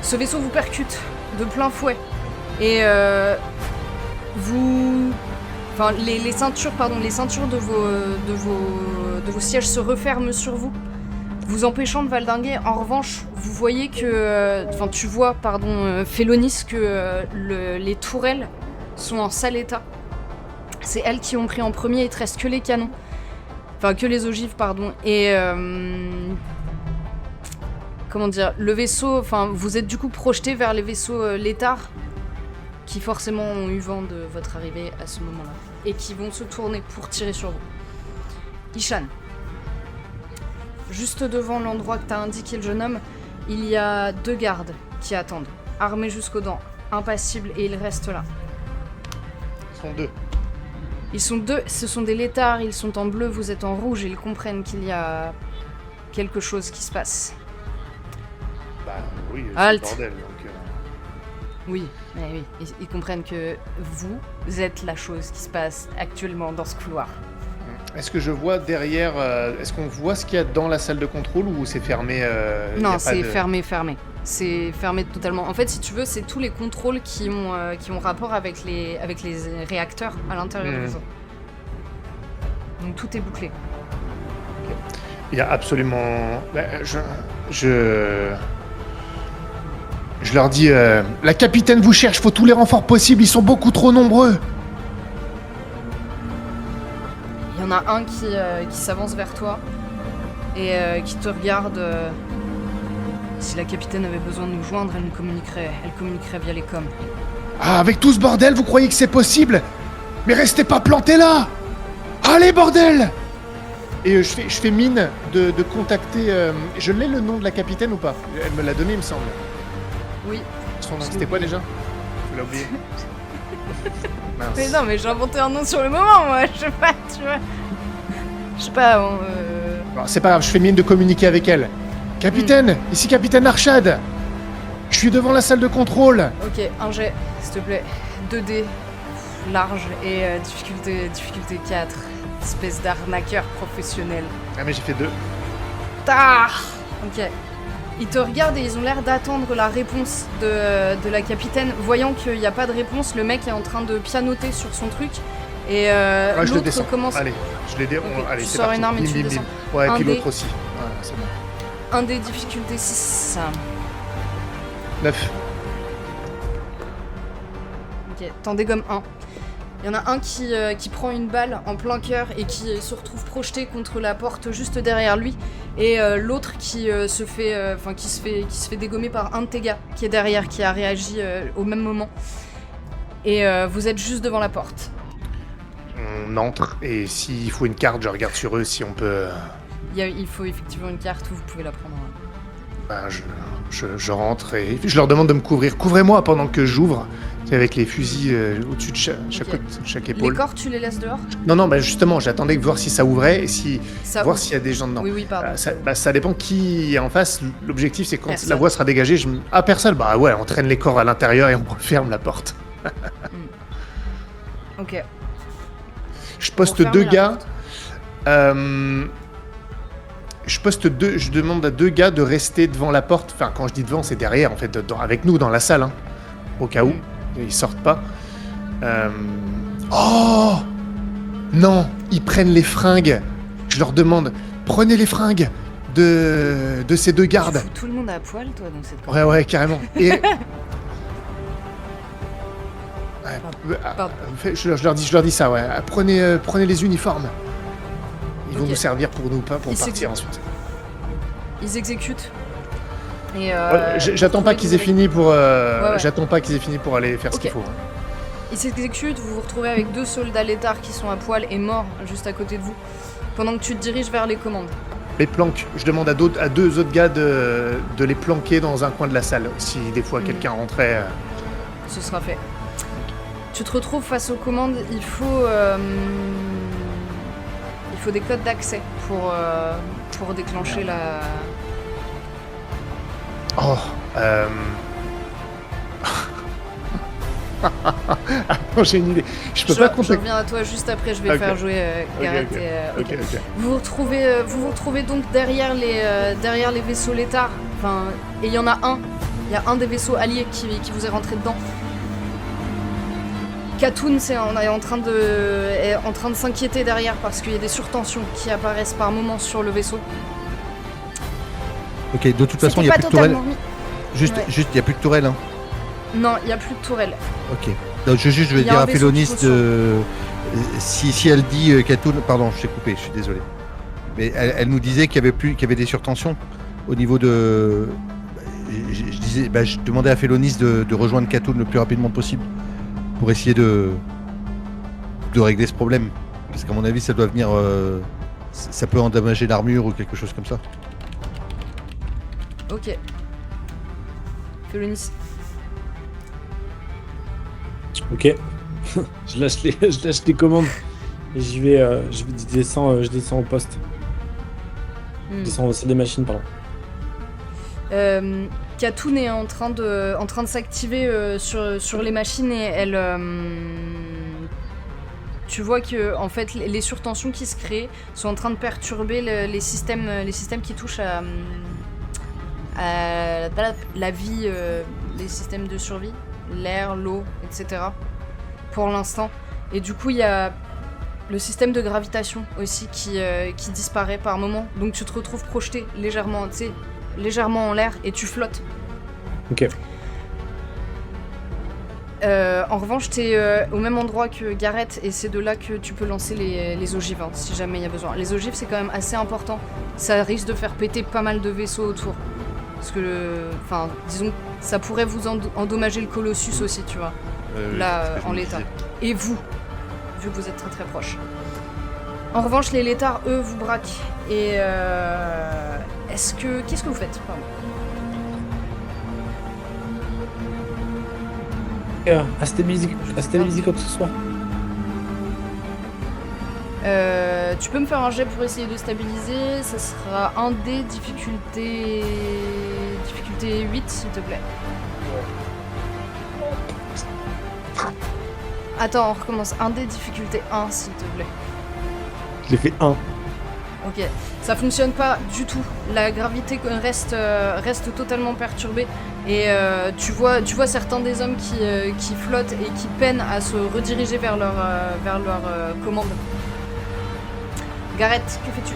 Ce vaisseau vous percute de plein fouet. Et les ceintures de vos sièges se referment sur vous, vous empêchant de valdinguer. En revanche, vous voyez que... tu vois, Félonis, que les tourelles sont en sale état. C'est elles qui ont pris en premier, il te reste que les canons. Enfin, que les ogives, pardon. Et... comment dire, le vaisseau... vous êtes du coup projeté vers les vaisseaux létards, qui forcément ont eu vent de votre arrivée à ce moment-là, et qui vont se tourner pour tirer sur vous. Ishan, juste devant l'endroit que t'as indiqué le jeune homme, il y a 2 gardes qui attendent, armés jusqu'aux dents, impassibles, et ils restent là. Ils sont 2. Ils sont 2, ce sont des létards, ils sont en bleu, vous êtes en rouge, et ils comprennent qu'il y a quelque chose qui se passe. Bah oui, c'est Halt. le bordel, donc... Oui, mais oui, ils comprennent que vous êtes la chose qui se passe actuellement dans ce couloir. Est-ce que je vois derrière... est-ce qu'on voit ce qu'il y a dans la salle de contrôle ou c'est fermé y a Non, pas c'est de- fermé. C'est fermé totalement. En fait, si tu veux, c'est tous les contrôles qui ont rapport avec les réacteurs à l'intérieur du vaisseau. Donc tout est bouclé. Il y a absolument... Je leur dis... la capitaine vous cherche, faut tous les renforts possibles, ils sont beaucoup trop nombreux. Il y en en a un qui s'avance vers toi et qui te regarde. Si la capitaine avait besoin de nous joindre, elle communiquerait via les coms. Ah, avec tout ce bordel, vous croyez que c'est possible? Mais restez pas plantés là! Allez, bordel! Et je fais mine de contacter... je l'ai le nom de la capitaine ou pas? Elle me l'a donné, il me semble. Oui. Son nom, c'était quoi déjà? Je l'ai oublié. Mince. Mais non, mais j'ai inventé un nom sur le moment, moi. Je sais pas, tu vois. Je sais pas, Bon, c'est pas grave, je fais mine de communiquer avec elle. Capitaine, ici capitaine Arshad. Je suis devant la salle de contrôle. Ok, un jet, s'il te plaît. 2D, large et difficulté 4. Espèce d'arnaqueur professionnel. Ah mais j'ai fait 2. Tard. Ok. Ils te regardent et ils ont l'air d'attendre la réponse de la capitaine. Voyant qu'il n'y a pas de réponse, le mec est en train de pianoter sur son truc. Et Ouais, je le l'autre descends. commence... Allez, je l'ai Ok, allez, tu c'est sors parti. une arme et Bim, tu bim, descends. bim. Ouais, Un puis dé. l'autre aussi. Voilà, c'est bon. Un des difficultés 6. 9. Ok, t'en dégommes un. Il y en a un qui prend une balle en plein cœur et qui se retrouve projeté contre la porte juste derrière lui. Et l'autre qui se fait dégommer par un de tes gars qui est derrière, qui a réagi au même moment. Et vous êtes juste devant la porte. On entre et s'il faut une carte, je regarde sur eux si on peut... Il faut effectivement une carte où vous pouvez la prendre. Ben, je rentre et je leur demande de me couvrir. Couvrez-moi pendant que j'ouvre. Avec les fusils au-dessus de chaque Les épaule. corps, tu les laisses dehors? Non, bah justement, j'attendais de voir si ça ouvrait et Ça voir ouvre. s'il y a des gens dedans. Oui, pardon. Ça dépend qui est en face. L'objectif, c'est quand Personne. la voie sera dégagée, personne. Bah ouais, on traîne les corps à l'intérieur et on referme la porte. Ok. Je poste Pour fermer 2 la gars. porte. Je demande à 2 gars de rester devant la porte. Enfin, quand je dis devant, c'est derrière, en fait, avec nous dans la salle, hein, au cas où. Ils sortent pas. Oh non, ils prennent les fringues. Je leur demande, prenez les fringues de ces 2 gardes. Tu fous tout le monde à poil, toi, dans cette campagne. Ouais, carrément. Et Pardon. je leur dis ça, ouais. Prenez les uniformes. Ils vont Ok. nous servir pour Ils partir ensuite. Ils exécutent. Et J'attends pas qu'ils aient fini pour. ouais. J'attends pas qu'ils aient fini pour aller faire ce Ok. qu'il faut. Ils s'exécutent, vous vous retrouvez avec 2 soldats létards qui sont à poil et morts juste à côté de vous, pendant que tu te diriges vers les commandes. Les planques. Je demande à 2 autres gars de les planquer dans un coin de la salle. Si des fois quelqu'un rentrait. Ce sera fait. Tu te retrouves face aux commandes, il faut des codes d'accès pour déclencher la... Oh. Attends, j'ai une idée. Je peux pas Je contacter. reviens à toi juste après, je vais Ok. faire jouer Gareth ok. et... Ok. Vous vous retrouvez donc derrière les vaisseaux létards. Enfin, et il y en a un. Il y a un des vaisseaux alliés qui vous est rentré dedans. Katoun est en train de s'inquiéter derrière parce qu'il y a des surtensions qui apparaissent par moments sur le vaisseau. Ok, de toute façon, il C'était n'y a pas plus de tourelle. totalement mis. Juste, Ouais. il n'y a plus de tourelle. Hein. Non, il n'y a plus de tourelle. Ok. Donc, je vais Il y a dire un à vaisseau Félonis qui de. Si elle dit Katoun. Pardon, je t'ai coupé, je suis désolé. Mais elle nous disait qu'il y avait des surtensions au niveau de. Je demandais à Félonis de rejoindre Katoun le plus rapidement possible pour essayer de régler ce problème. Parce qu'à mon avis, ça doit venir. Ça peut endommager l'armure ou quelque chose comme ça. Ok. Félonis. Ok. je lâche les commandes. Et je descends au poste. Je descends au salle des machines, pardon. Katoun est en train de s'activer sur les machines et elle... tu vois que en fait les surtensions qui se créent sont en train de perturber les systèmes qui touchent à la vie, les systèmes de survie, l'air, l'eau, etc. pour l'instant. Et du coup il y a le système de gravitation aussi qui disparaît par moment. Donc tu te retrouves projeté légèrement en l'air et tu flottes. Ok. En revanche, t'es au même endroit que Gareth et c'est de là que tu peux lancer les ogives, hein, si jamais il y a besoin. Les ogives, c'est quand même assez important. Ça risque de faire péter pas mal de vaisseaux autour. Parce que, enfin, disons, ça pourrait vous endommager le Colossus aussi, tu vois. Là, c'est ce que je en me l'état. disais. Et vous, vu que vous êtes très très proches. En revanche, les létards, eux, vous braquent. Et qu'est-ce que vous faites? Pardon. À stabiliser quoi que ce soit. Tu peux me faire un jet pour essayer de stabiliser. Ça sera un dé difficulté 8, s'il te plaît. Attends, on recommence. Un dé difficulté 1, s'il te plaît. Je l'ai fait 1. Ok, ça fonctionne pas du tout. La gravité reste totalement perturbée. Et tu vois certains des hommes qui flottent et qui peinent à se rediriger vers leur commande. Gareth, que fais-tu?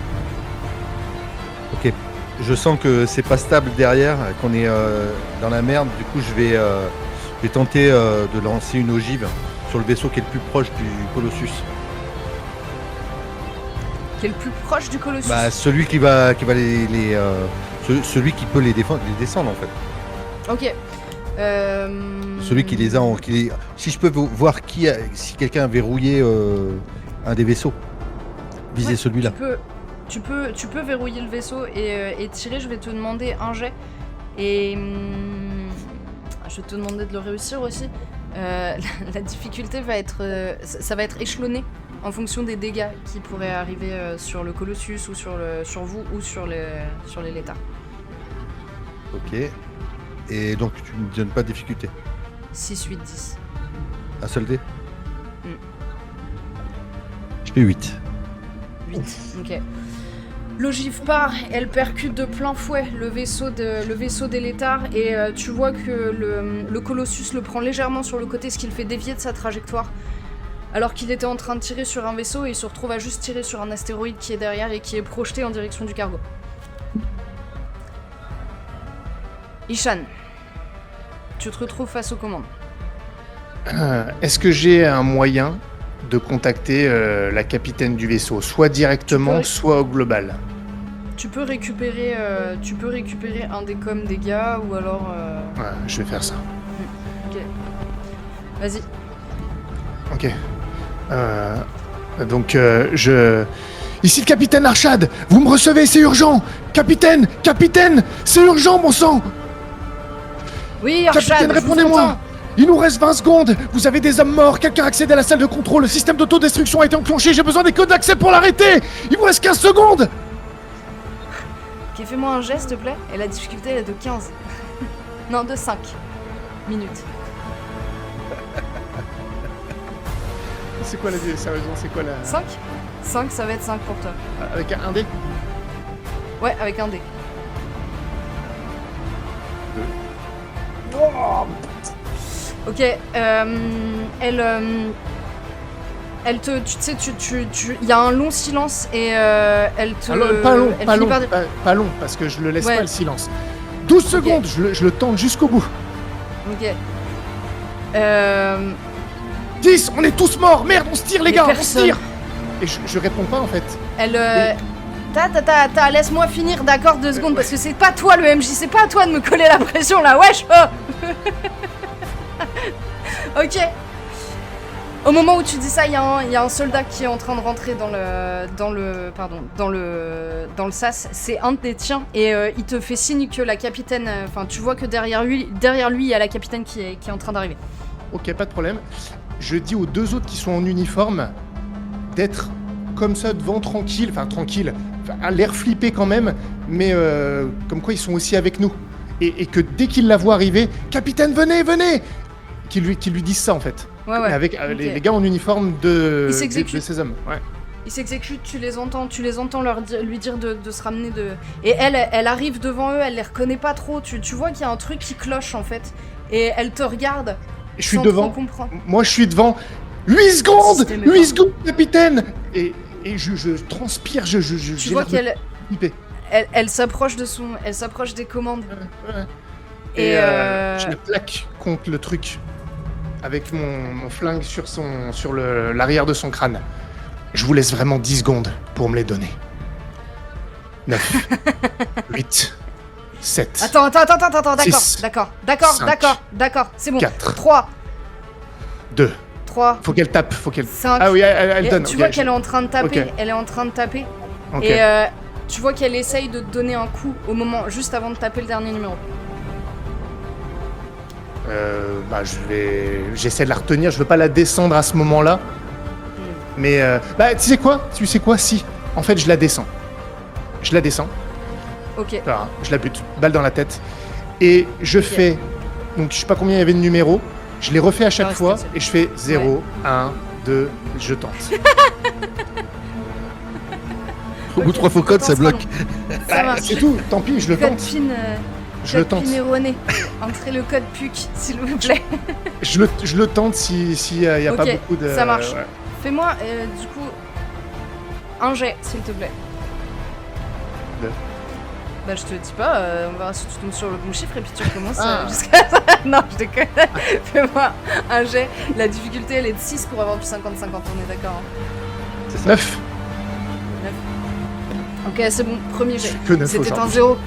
Ok. Je sens que c'est pas stable derrière, qu'on est dans la merde. Du coup, je vais tenter de lancer une ogive sur le vaisseau qui est le plus proche du Colossus. Qui est le plus proche du Colossus? Bah, celui qui va celui qui peut les descendre en fait. Ok. Celui qui les a Si je peux voir si quelqu'un a verrouillé un des vaisseaux, viser Ouais, celui-là. Tu peux verrouiller le vaisseau et tirer. Je vais te demander un jet. Et je vais te demander de le réussir aussi. La difficulté va être... ça va être échelonné en fonction des dégâts qui pourraient arriver sur le Colossus ou sur vous ou sur les létards. Ok. Et donc tu ne donnes pas de difficulté. 6, 8, 10. Un seul dé. Mm. Je fais 8. 8, ok. L'ogive part, elle percute de plein fouet le vaisseau des létards et tu vois que le Colossus le prend légèrement sur le côté, ce qui le fait dévier de sa trajectoire. Alors qu'il était en train de tirer sur un vaisseau et il se retrouve à juste tirer sur un astéroïde qui est derrière et qui est projeté en direction du cargo. Ishan, tu te retrouves face aux commandes. Est-ce que j'ai un moyen de contacter la capitaine du vaisseau, soit directement, soit au global? Tu peux récupérer un des coms des gars ou alors... Ouais, je vais faire ça. Ok. Vas-y. Ok. Donc, Ici le capitaine Arshad. Vous me recevez, c'est urgent. Capitaine, c'est urgent, bon sang. Oui, Arshad, Capitaine, je vous répondez-moi. entends. Il nous reste 20 secondes. Vous avez des hommes morts. Quelqu'un a accédé à la salle de contrôle. Le système d'autodestruction a été enclenché. J'ai besoin des codes d'accès pour l'arrêter. Il vous reste 15 secondes. Ok, fais-moi un geste, s'il te plaît. Et la difficulté, elle est de 15. Non, de 5 minutes. C'est quoi la sérieusement, c'est quoi la... 5 5, ça va être 5 pour toi. Avec un dé? Ouais, avec un dé. Ok, elle te... Tu sais, il y a un long silence et elle te... Alors, elle finit par dire- pas long, parce que je le laisse Ouais. pas le silence. 12 secondes, je le tente jusqu'au bout. Ok. 10, on est tous morts. Merde, on se tire les Mais gars, on se personne. tire. Et je réponds pas en fait. Elle... laisse-moi finir, d'accord, 2 secondes, ouais. parce que c'est pas toi le MJ, c'est pas à toi de me coller la pression là, wesh, oh. Ok. Au moment où tu dis ça, il y a un soldat qui est en train de rentrer dans le sas. C'est un des tiens et il te fait signe que la capitaine. Enfin, tu vois que derrière lui, il y a la capitaine qui est en train d'arriver. Ok, pas de problème. Je dis aux deux autres qui sont en uniforme d'être comme ça devant, tranquille, à l'air flippé quand même, mais comme quoi ils sont aussi avec nous. Et que dès qu'ils la voient arriver, capitaine, venez, qu'ils lui disent ça en fait. Ouais. Avec Ok. les gars en uniforme de Ils s'exécutent. ces hommes. Ouais. Ils s'exécutent, tu les entends lui dire de se ramener de... Et elle arrive devant eux, elle les reconnaît pas trop, tu vois qu'il y a un truc qui cloche en fait. Et elle te regarde. Je suis sans devant. trop comprendre. Moi, je suis devant. 8 secondes, Système est 8 pas- secondes, capitaine. Et je transpire, Tu j'ai vois l'air de qu'elle flipper. elle s'approche elle s'approche des commandes. Ouais. Et Je la plaque contre le truc avec mon flingue sur l'arrière de son crâne. Je vous laisse vraiment 10 secondes pour me les donner. 9, 8, 7. Attends, d'accord, Six, d'accord, cinq, c'est bon. 4, 3, 2. 3, Faut qu'elle tape, faut qu'elle... 5. Ah oui, elle donne. Tu ok, vois qu'elle est en train de taper, Ok. elle est en train de taper. Ok. Et tu vois qu'elle essaye de te donner un coup au moment, juste avant de taper le dernier numéro. J'essaie de la retenir, je veux pas la descendre à ce moment-là. Mais, tu sais quoi, si. En fait, je la descends. Ok. Voilà, je la bute, balle dans la tête. Et je fais, donc je sais pas combien il y avait de numéros, je les refais à chaque reste fois qu'un seul. et je fais 0, 1, 2, je tente. Au bout de 3 faux codes, ça bloque. Ça marche. C'est tout, tant pis, je le Code tente. PIN, Je le code tente. PIN erroné. Entrez le code PUC, s'il vous plaît. Je le tente s'il y a pas Ok, beaucoup de... ça marche. ouais. Fais-moi, du coup, un jet, s'il te plaît. Deux. Bah, je te dis pas, on verra si tu tombes sur le bon chiffre et puis tu recommences Ah. jusqu'à ça. Non, je déconne. Fais-moi un jet. La difficulté, elle est de 6 pour avoir du 50-50, on est d'accord. Hein. C'est ça. 9. Ok, c'est bon, premier Je jet. suis que 9 C'était un aujourd'hui. 0.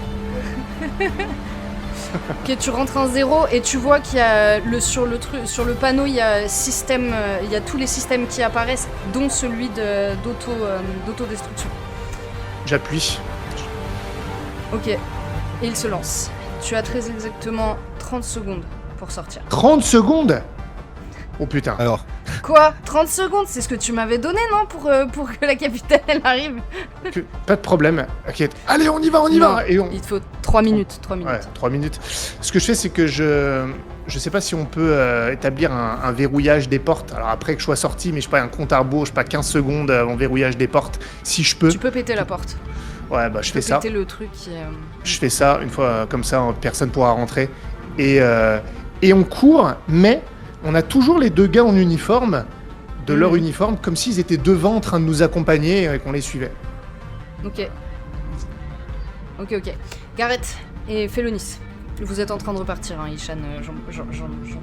Ok, tu rentres un 0 et tu vois qu'il y a sur le panneau, il y a il y a tous les systèmes qui apparaissent, dont celui d'autodestruction. J'appuie. Ok, et il se lance. Tu as très exactement 30 secondes pour sortir. 30 secondes. Oh putain. Alors, Quoi 30 secondes, c'est ce que tu m'avais donné, non, pour que la capitaine elle arrive. Pas de problème. Ok. Allez, on y va. Non, Et on... il te faut 3 minutes. 3 minutes. Ouais, 3 minutes. Ce que je fais, c'est que je sais pas si on peut établir un verrouillage des portes. Alors après que je sois sorti, mais je sais pas, un compte à rebours, je sais pas, 15 secondes en verrouillage des portes. Si je peux. Tu peux péter la porte. Ouais, bah je Tu fais peux ça. péter le truc qui est... Je fais ça, une fois comme ça, personne pourra rentrer. Et on court, mais on a toujours les deux gars en uniforme, de leur uniforme, comme s'ils étaient devant en train de nous accompagner et qu'on les suivait. Ok. Gareth et Félonis, vous êtes en train de repartir, hein, Ishan, j'en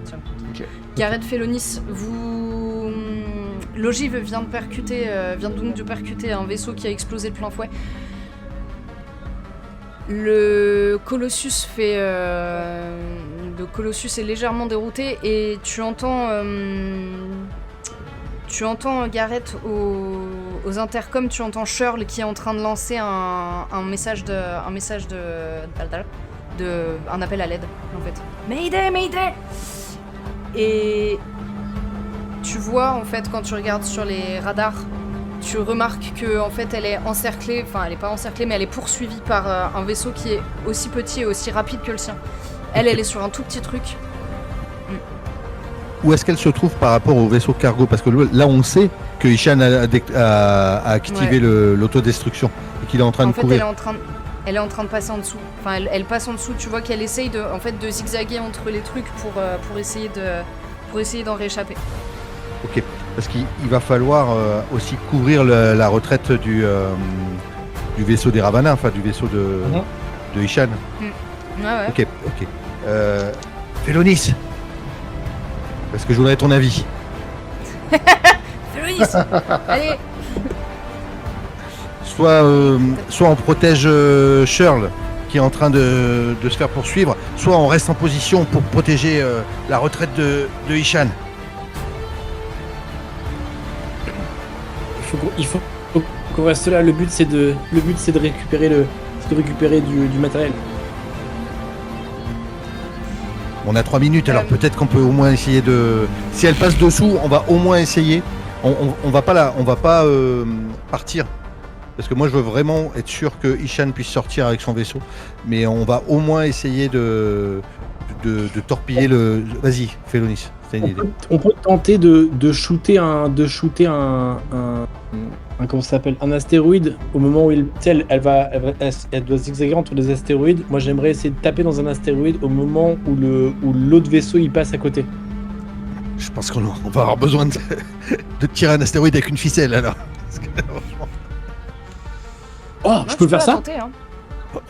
tiens compte. Ok. Gareth, Félonis, vous... L'ogive vient donc de percuter un vaisseau qui a explosé de plein fouet. Le Colossus est légèrement dérouté et tu entends Gareth aux intercoms, tu entends Shirl qui est en train de lancer un appel à l'aide en fait. Mayday. Et tu vois en fait quand tu regardes sur les radars, tu remarques que en fait elle est encerclée, enfin elle est pas encerclée mais elle est poursuivie par un vaisseau qui est aussi petit et aussi rapide que le sien. Elle est sur un tout petit truc. où est-ce qu'elle se trouve par rapport au vaisseau cargo? Parce que là, on sait que Ishan a activé l'autodestruction et qu'il est en train En de fait, courir. elle est en train de passer en dessous. Enfin, elle passe en dessous. Tu vois qu'elle essaye de zigzaguer entre les trucs pour essayer d'en rééchapper. Ok, parce qu'il va falloir aussi couvrir la retraite du vaisseau des Ravana, enfin du vaisseau de Ishan. Ouais. Ok. Félonis, parce que je voudrais ton avis. Félonis, allez. Soit on protège Shirl qui est en train de se faire poursuivre, soit on reste en position pour protéger la retraite de Ishan. Il faut qu'on reste là. Le but c'est de récupérer du matériel. On a 3 minutes, alors peut-être qu'on peut au moins essayer de... Si elle passe dessous, on va au moins essayer. On va pas partir. Parce que moi, je veux vraiment être sûr que Ishan puisse sortir avec son vaisseau. Mais on va au moins essayer de torpiller le... Vas-y, Félonis, c'est une idée. On peut tenter de shooter un comment ça s'appelle, un astéroïde au moment où elle doit zigzaguer entre les astéroïdes. Moi, j'aimerais essayer de taper dans un astéroïde au moment où l'autre vaisseau il passe à côté. Je pense qu'on va avoir besoin de tirer un astéroïde avec une ficelle alors. Parce que, franchement... Oh, je peux faire ça? Tenter, hein.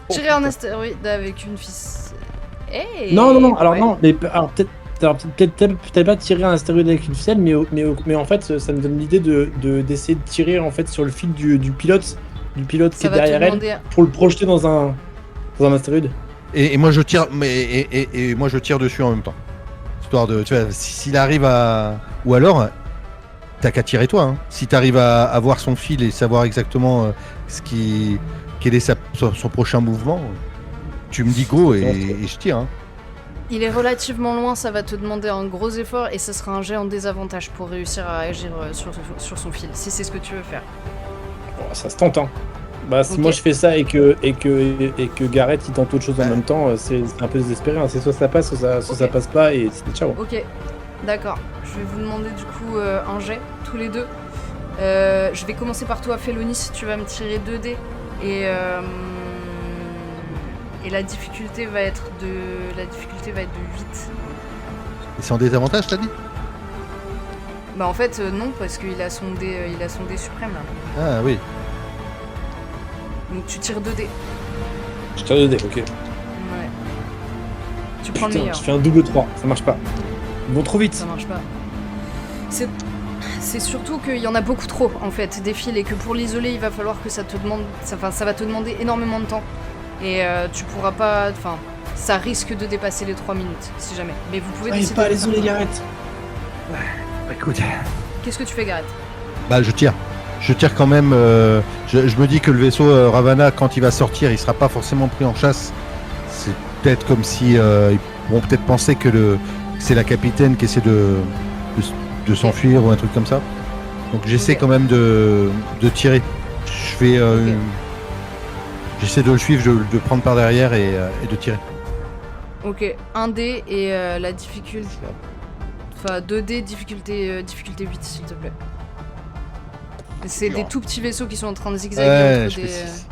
Tirer un astéroïde avec une ficelle. Hey, Non. Alors ouais. non, mais alors peut-être Alors, peut-être pas tirer un astéroïde avec une ficelle, mais en fait, ça me donne l'idée d'essayer de tirer en fait sur le fil du pilote qui Ça est va te derrière elle, demander. pour le projeter dans un astéroïde. Et moi je tire, et moi je tire dessus en même temps. Histoire de, tu vois, s'il arrive à, ou alors, t'as qu'à tirer toi. Hein. Si t'arrives à voir son fil et savoir exactement quel est son prochain mouvement, tu me dis go et je tire. Hein. Il est relativement loin, ça va te demander un gros effort et ça sera un jet en désavantage pour réussir à agir sur son fil, si c'est ce que tu veux faire. Bon, ça se tente, hein. Bah, si Ok. moi je fais ça et que Gareth il tente autre chose en même temps, c'est un peu désespéré. Hein. C'est soit ça passe, soit ça Ok. passe pas et c'est ciao. Ok, d'accord. Je vais vous demander du coup un jet, tous les deux. Je vais commencer par toi, Félonis. Tu vas me tirer 2 dés et la difficulté va être de 8. Et c'est en désavantage, t'as dit? Bah en fait non parce qu'il a son dé suprême là. Ah oui. Donc tu tires 2 dés. Je tire 2 dés, ok. Ouais. Tu prends le Putain, meilleur. je fais un double 3, ça marche pas. Ils vont trop vite. Ça marche pas. C'est surtout qu'il y en a beaucoup trop en fait des fils et que pour l'isoler il va falloir que ça va te demander énormément de temps et tu pourras pas, enfin ça risque de dépasser les 3 minutes si jamais. Mais vous pouvez Arrive décider. pas à de les faire isoler, ça. Gareth. Bah écoute. Qu'est-ce que tu fais, Gareth? Bah je tire. Je tire quand même. Je me dis que le vaisseau Ravana, quand il va sortir, il sera pas forcément pris en chasse. C'est peut-être comme si ils pourront peut-être penser que c'est la capitaine qui essaie de s'enfuir ou un truc comme ça. Donc j'essaie Ok. quand même de tirer. Je fais. J'essaie de le suivre, de prendre par derrière et de tirer. Ok, 1 dé et la difficulté. Enfin 2 dés, difficulté 8 s'il te plaît. C'est des tout petits vaisseaux qui sont en train de zigzaguer Ouais, entre je des. fais 6.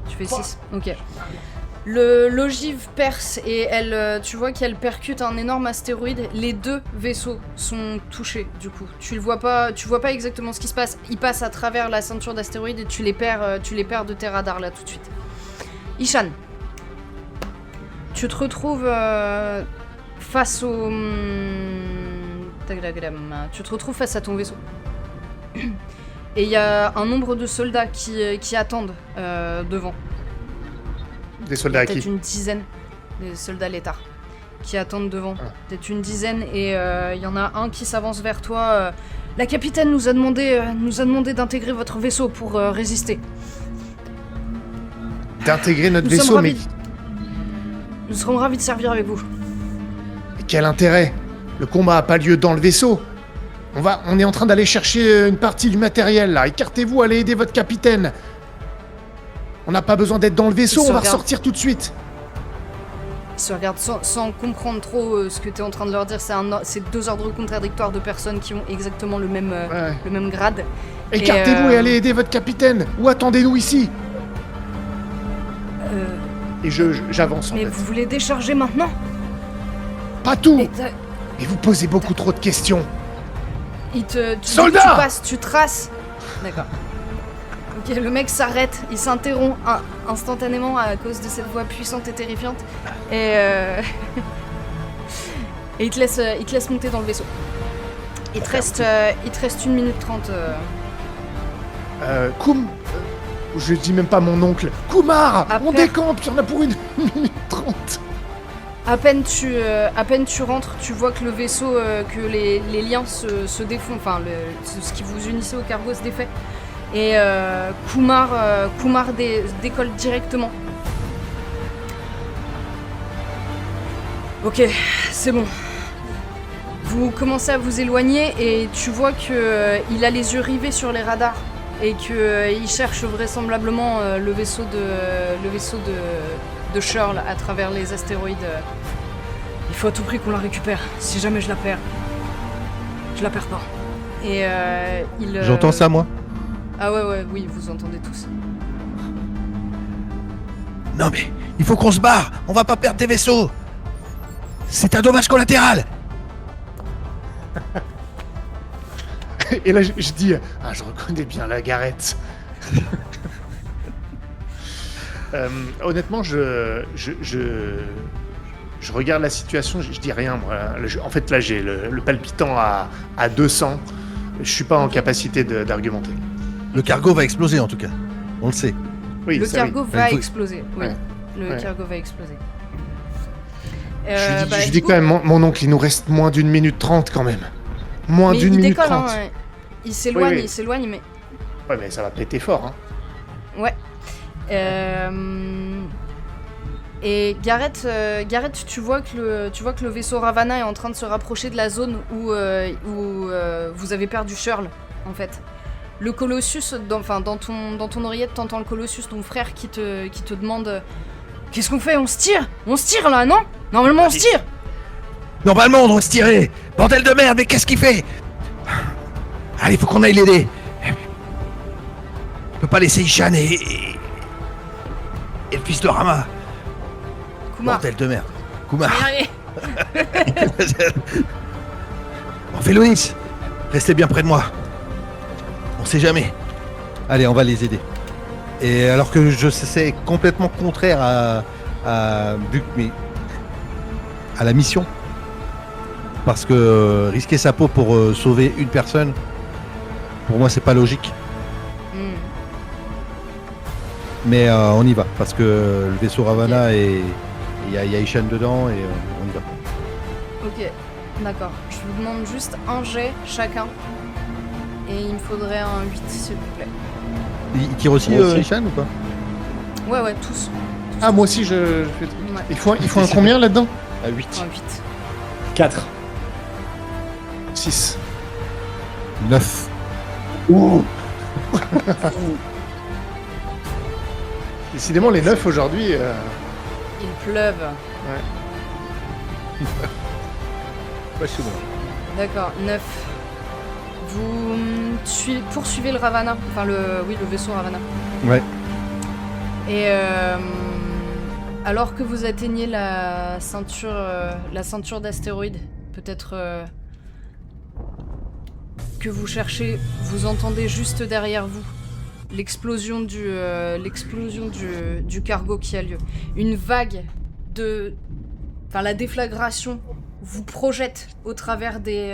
Tu fais 6. Ok. L'ogive perce et elle, tu vois qu'elle percute un énorme astéroïde. Les 2 vaisseaux sont touchés du coup. Tu vois pas exactement ce qui se passe. Ils passent à travers la ceinture d'astéroïdes et tu les perds de tes radars là tout de suite. Ishan, tu te retrouves face au. Tu te retrouves face à ton vaisseau. Et il y a un nombre de soldats qui attendent devant. Des soldats à Peut-être qui? une dizaine, des soldats létards, qui attendent devant. Ah. Peut-être une dizaine, et il y en a un qui s'avance vers toi. La capitaine nous a demandé d'intégrer votre vaisseau pour résister. D'intégrer notre Nous sommes vaisseau, mais ravis. Nous serons ravis de servir avec vous. quel intérêt? Le combat a pas lieu dans le vaisseau. On est en train d'aller chercher une partie du matériel là. Écartez-vous, allez aider votre capitaine. On n'a pas besoin d'être dans le vaisseau, Ils se on va regardent. ressortir tout de suite. Ils se regardent sans comprendre trop ce que tu es en train de leur dire. C'est 2 ordres contradictoires de personnes qui ont exactement le même grade. Écartez-vous Et, et allez aider votre capitaine. Ou attendez-nous ici. Et j'avance en Mais fait. vous voulez décharger maintenant? Pas tout. Et Mais vous posez beaucoup trop de questions. Soldats! Tu passes, tu traces. D'accord. Ok, le mec s'arrête, il s'interrompt instantanément à cause de cette voix puissante et terrifiante. Et et il te laisse monter dans le vaisseau. Il te reste 1 minute 30. Je dis même pas mon oncle. Kumar, on Après- décampe, il y en a pour 1 minute 30. À peine tu rentres, tu vois que le vaisseau, que les liens se défont, enfin ce qui vous unissait au cargo se défait. Et Kumar décolle directement. Ok, c'est bon. Vous commencez à vous éloigner et tu vois que il a les yeux rivés sur les radars et que il cherche vraisemblablement le vaisseau de Shirl à travers les astéroïdes. Il faut à tout prix qu'on la récupère. Si jamais je la perds pas. Et il. J'entends ça moi? Ah ouais, oui, vous entendez tous. Non mais il faut qu'on se barre. On va pas perdre des vaisseaux. C'est un dommage collatéral. Et là, je dis, je reconnais bien la Gareth. Honnêtement, je Je regarde la situation, je dis rien, moi. En fait, là, j'ai le palpitant à 200. Je suis pas en capacité d'argumenter. Le cargo va exploser en tout cas. On le sait. Oui, Le ça, cargo oui. va Il faut- exploser. Oui, Ouais. le Ouais. cargo va exploser. Je lui Du dis coup, quand même, mon oncle, il nous reste moins d'1 minute 30 quand même. Moins mais d'une il minute décolle, 30. hein, il s'éloigne, Oui, oui. il s'éloigne, mais Ouais, mais ça va péter fort, hein. ouais. Et Gareth, tu vois que le vaisseau Ravana est en train de se rapprocher de la zone où vous avez perdu Shirl, en fait. Le Colossus, dans ton oreillette, t'entends le Colossus, ton frère, qui te demande qu'est-ce qu'on fait? On se tire là, non? Normalement on se tire. Normalement, on doit se tirer. Bordel de merde, mais qu'est-ce qu'il fait? Allez, faut qu'on aille l'aider. On peut pas laisser Ishan et le fils de Rama. Kumar, Bordel de merde. Kumar. allez. Bon, Félonis, restez bien près de moi. On sait jamais. Allez, on va les aider. Et alors que c'est complètement contraire à la mission. Parce que risquer sa peau pour sauver une personne, pour moi, c'est pas logique. Hmm. Mais on y va. Parce que le vaisseau Ravana et il y a Ishan dedans et on y va. Ok, d'accord. Je vous demande juste un jet chacun. Et il me faudrait un 8, s'il vous plaît. Il tire aussi, Moi aussi. Ishan ou pas? Ouais, tous. Ah, moi aussi, je fais... Ouais, Il faut un combien là-dedans? À 8. un 8. 4. 6. 9. Décidément, les 9 aujourd'hui... Il pleuve. Ouais, c'est bon. D'accord, 9. Vous poursuivez le Ravana. Enfin, le vaisseau Ravana. Ouais. Et alors que vous atteignez la ceinture d'astéroïdes, peut-être que vous cherchez, vous entendez juste derrière vous l'explosion du cargo qui a lieu. Une vague la déflagration vous projette au travers des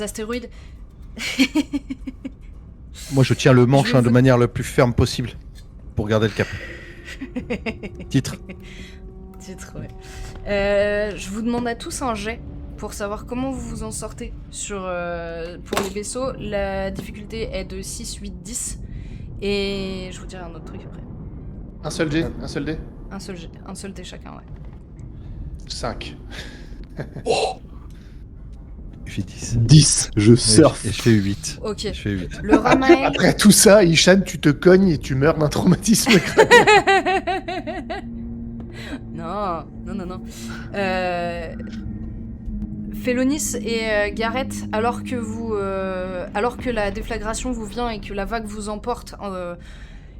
astéroïdes. Moi, je tiens le manche Je veux- de manière la plus ferme possible pour garder le cap. Titre. Titre, ouais. Je vous demande à tous un jet pour savoir comment vous vous en sortez pour les vaisseaux. La difficulté est de 6, 8, 10. Et je vous dirai un autre truc après. Un seul dé? Un seul dé? Un seul dé chacun, ouais. 5. Je fais 10. 10. Je surfe. Et je fais 8. Ok. Je fais 8. Le Ramael... Après tout ça, Ishan, tu te cognes et tu meurs d'un traumatisme crânien. Non. Félonis et Gareth, alors que la déflagration vous vient et que la vague vous emporte,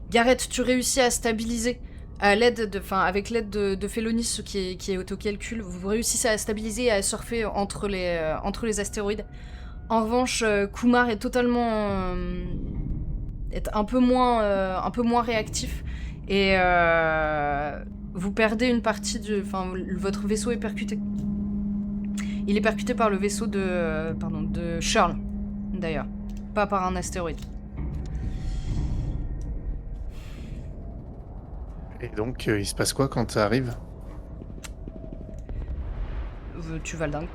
Gareth, tu réussis à stabiliser avec l'aide de Félonis qui est au calcul. Vous réussissez à stabiliser et à surfer entre les astéroïdes. En revanche, Kumar est totalement est un peu moins réactif et vous perdez une partie votre vaisseau est percuté. Il est percuté par le vaisseau de Shirl, d'ailleurs, pas par un astéroïde. Et donc, il se passe quoi quand ça arrive? Tu vas le dingue.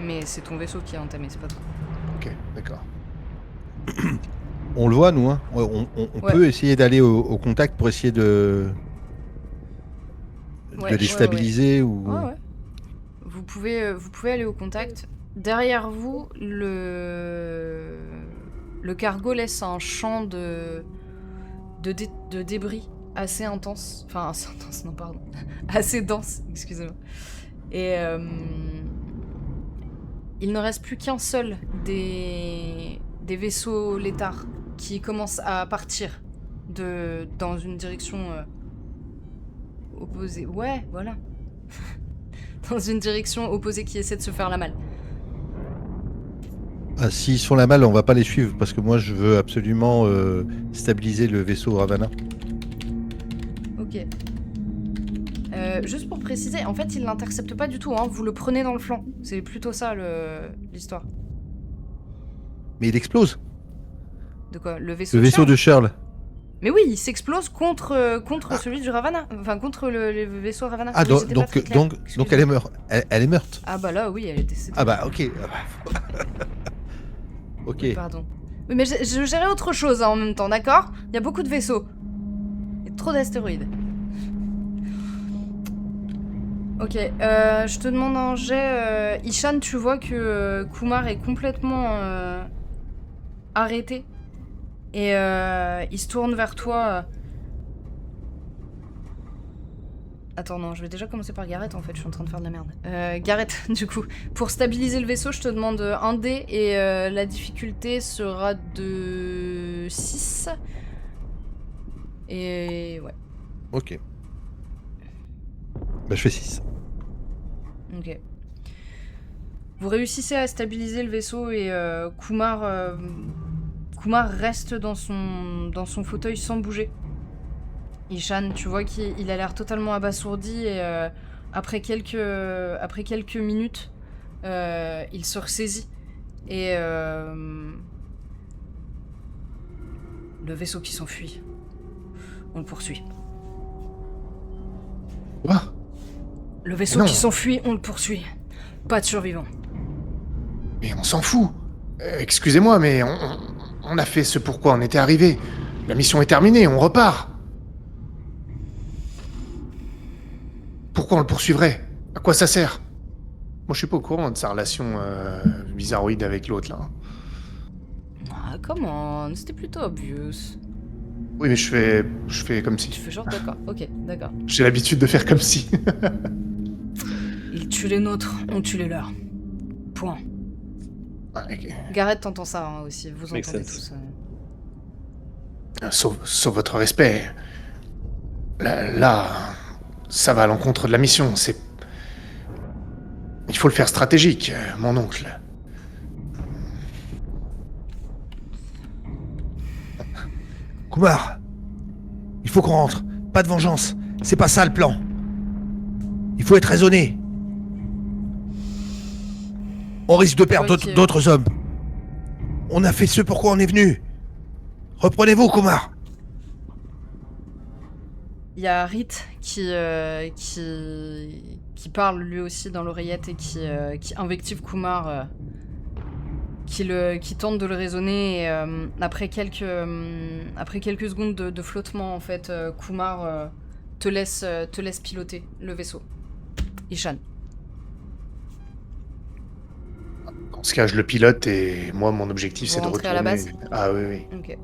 Mais c'est ton vaisseau qui est entamé, c'est pas toi. Ok, d'accord. On le voit, nous, hein. On Ouais. peut essayer d'aller au contact pour essayer de Ouais, déstabiliser ou. Ouais. Vous pouvez aller au contact. Derrière vous, le cargo laisse un champ de débris assez intense. Enfin, assez intense, non, pardon. Assez dense, excusez-moi. Et il ne reste plus qu'un seul des vaisseaux létards qui commencent à partir dans une direction opposée. Ouais, voilà. Dans une direction opposée qui essaie de se faire la malle. Ah, s'ils se font la malle, on va pas les suivre parce que moi je veux absolument stabiliser le vaisseau Ravana. Ok. Juste pour préciser, en fait, il l'intercepte pas du tout, hein. Vous le prenez dans le flanc. C'est plutôt ça l'histoire. Mais il explose. De quoi? Le vaisseau Le vaisseau Charles de Charles. Mais oui, il s'explose contre celui du Ravana. Enfin, contre le vaisseau Ravana. Ah, Oui, donc, c'était pas donc, très clair. donc Excuse-moi. elle est morte. Elle est morte. Ah bah là, oui, elle est décédée. Ah bah, ok. Ok. Oui, pardon. Oui, mais je gérais autre chose hein, en même temps, d'accord? Il y a beaucoup de vaisseaux. Il y a trop d'astéroïdes. Ok, je te demande un jet. Ishan, tu vois que Kumar est complètement arrêté. Et il se tourne vers toi. Attends, non, je vais déjà commencer par Gareth en fait, je suis en train de faire de la merde. Gareth, du coup, pour stabiliser le vaisseau, je te demande un dé et la difficulté sera de 6. Et ouais. Ok. Bah, je fais 6. Ok. Vous réussissez à stabiliser le vaisseau et Kumar reste dans son fauteuil sans bouger. Ishan, tu vois qu'il a l'air totalement abasourdi et après quelques minutes, il se ressaisit et le vaisseau qui s'enfuit, on le poursuit. Quoi? Le vaisseau Non. qui s'enfuit, on le poursuit. Pas de survivants. Mais on s'en fout. Excusez-moi, mais on a fait ce pourquoi on était arrivé. La mission est terminée, on repart. Pourquoi on le poursuivrait? À quoi ça sert? Moi, je suis pas au courant de sa relation bizarroïde avec l'autre, là. Ah, comment? C'était plutôt obvious. Oui, mais je fais comme Tu si. fais genre d'accord, ok, d'accord. J'ai l'habitude de faire comme si. Ils tuent les nôtres, on tue les leurs. Point. Ok. Gareth, t'entends ça hein, aussi, vous Makes entendez sense. tous. Sauf votre respect. Là, ça va à l'encontre de la mission. Il faut le faire stratégique, mon oncle. Kumar, il faut qu'on rentre. Pas de vengeance. C'est pas ça le plan. Il faut être raisonné. On risque de perdre Ok. d'autres hommes. On a fait ce pourquoi on est venu. Reprenez-vous, Kumar. Il y a Rit qui parle lui aussi dans l'oreillette et qui invective Kumar, qui tente de le raisonner. Et, après quelques secondes de flottement, en fait, Kumar te laisse piloter le vaisseau. Ishan. Dans ce cas, je le pilote et moi, mon objectif, Vous c'est de rentrez retourner. à la base Ah oui, oui. Ok.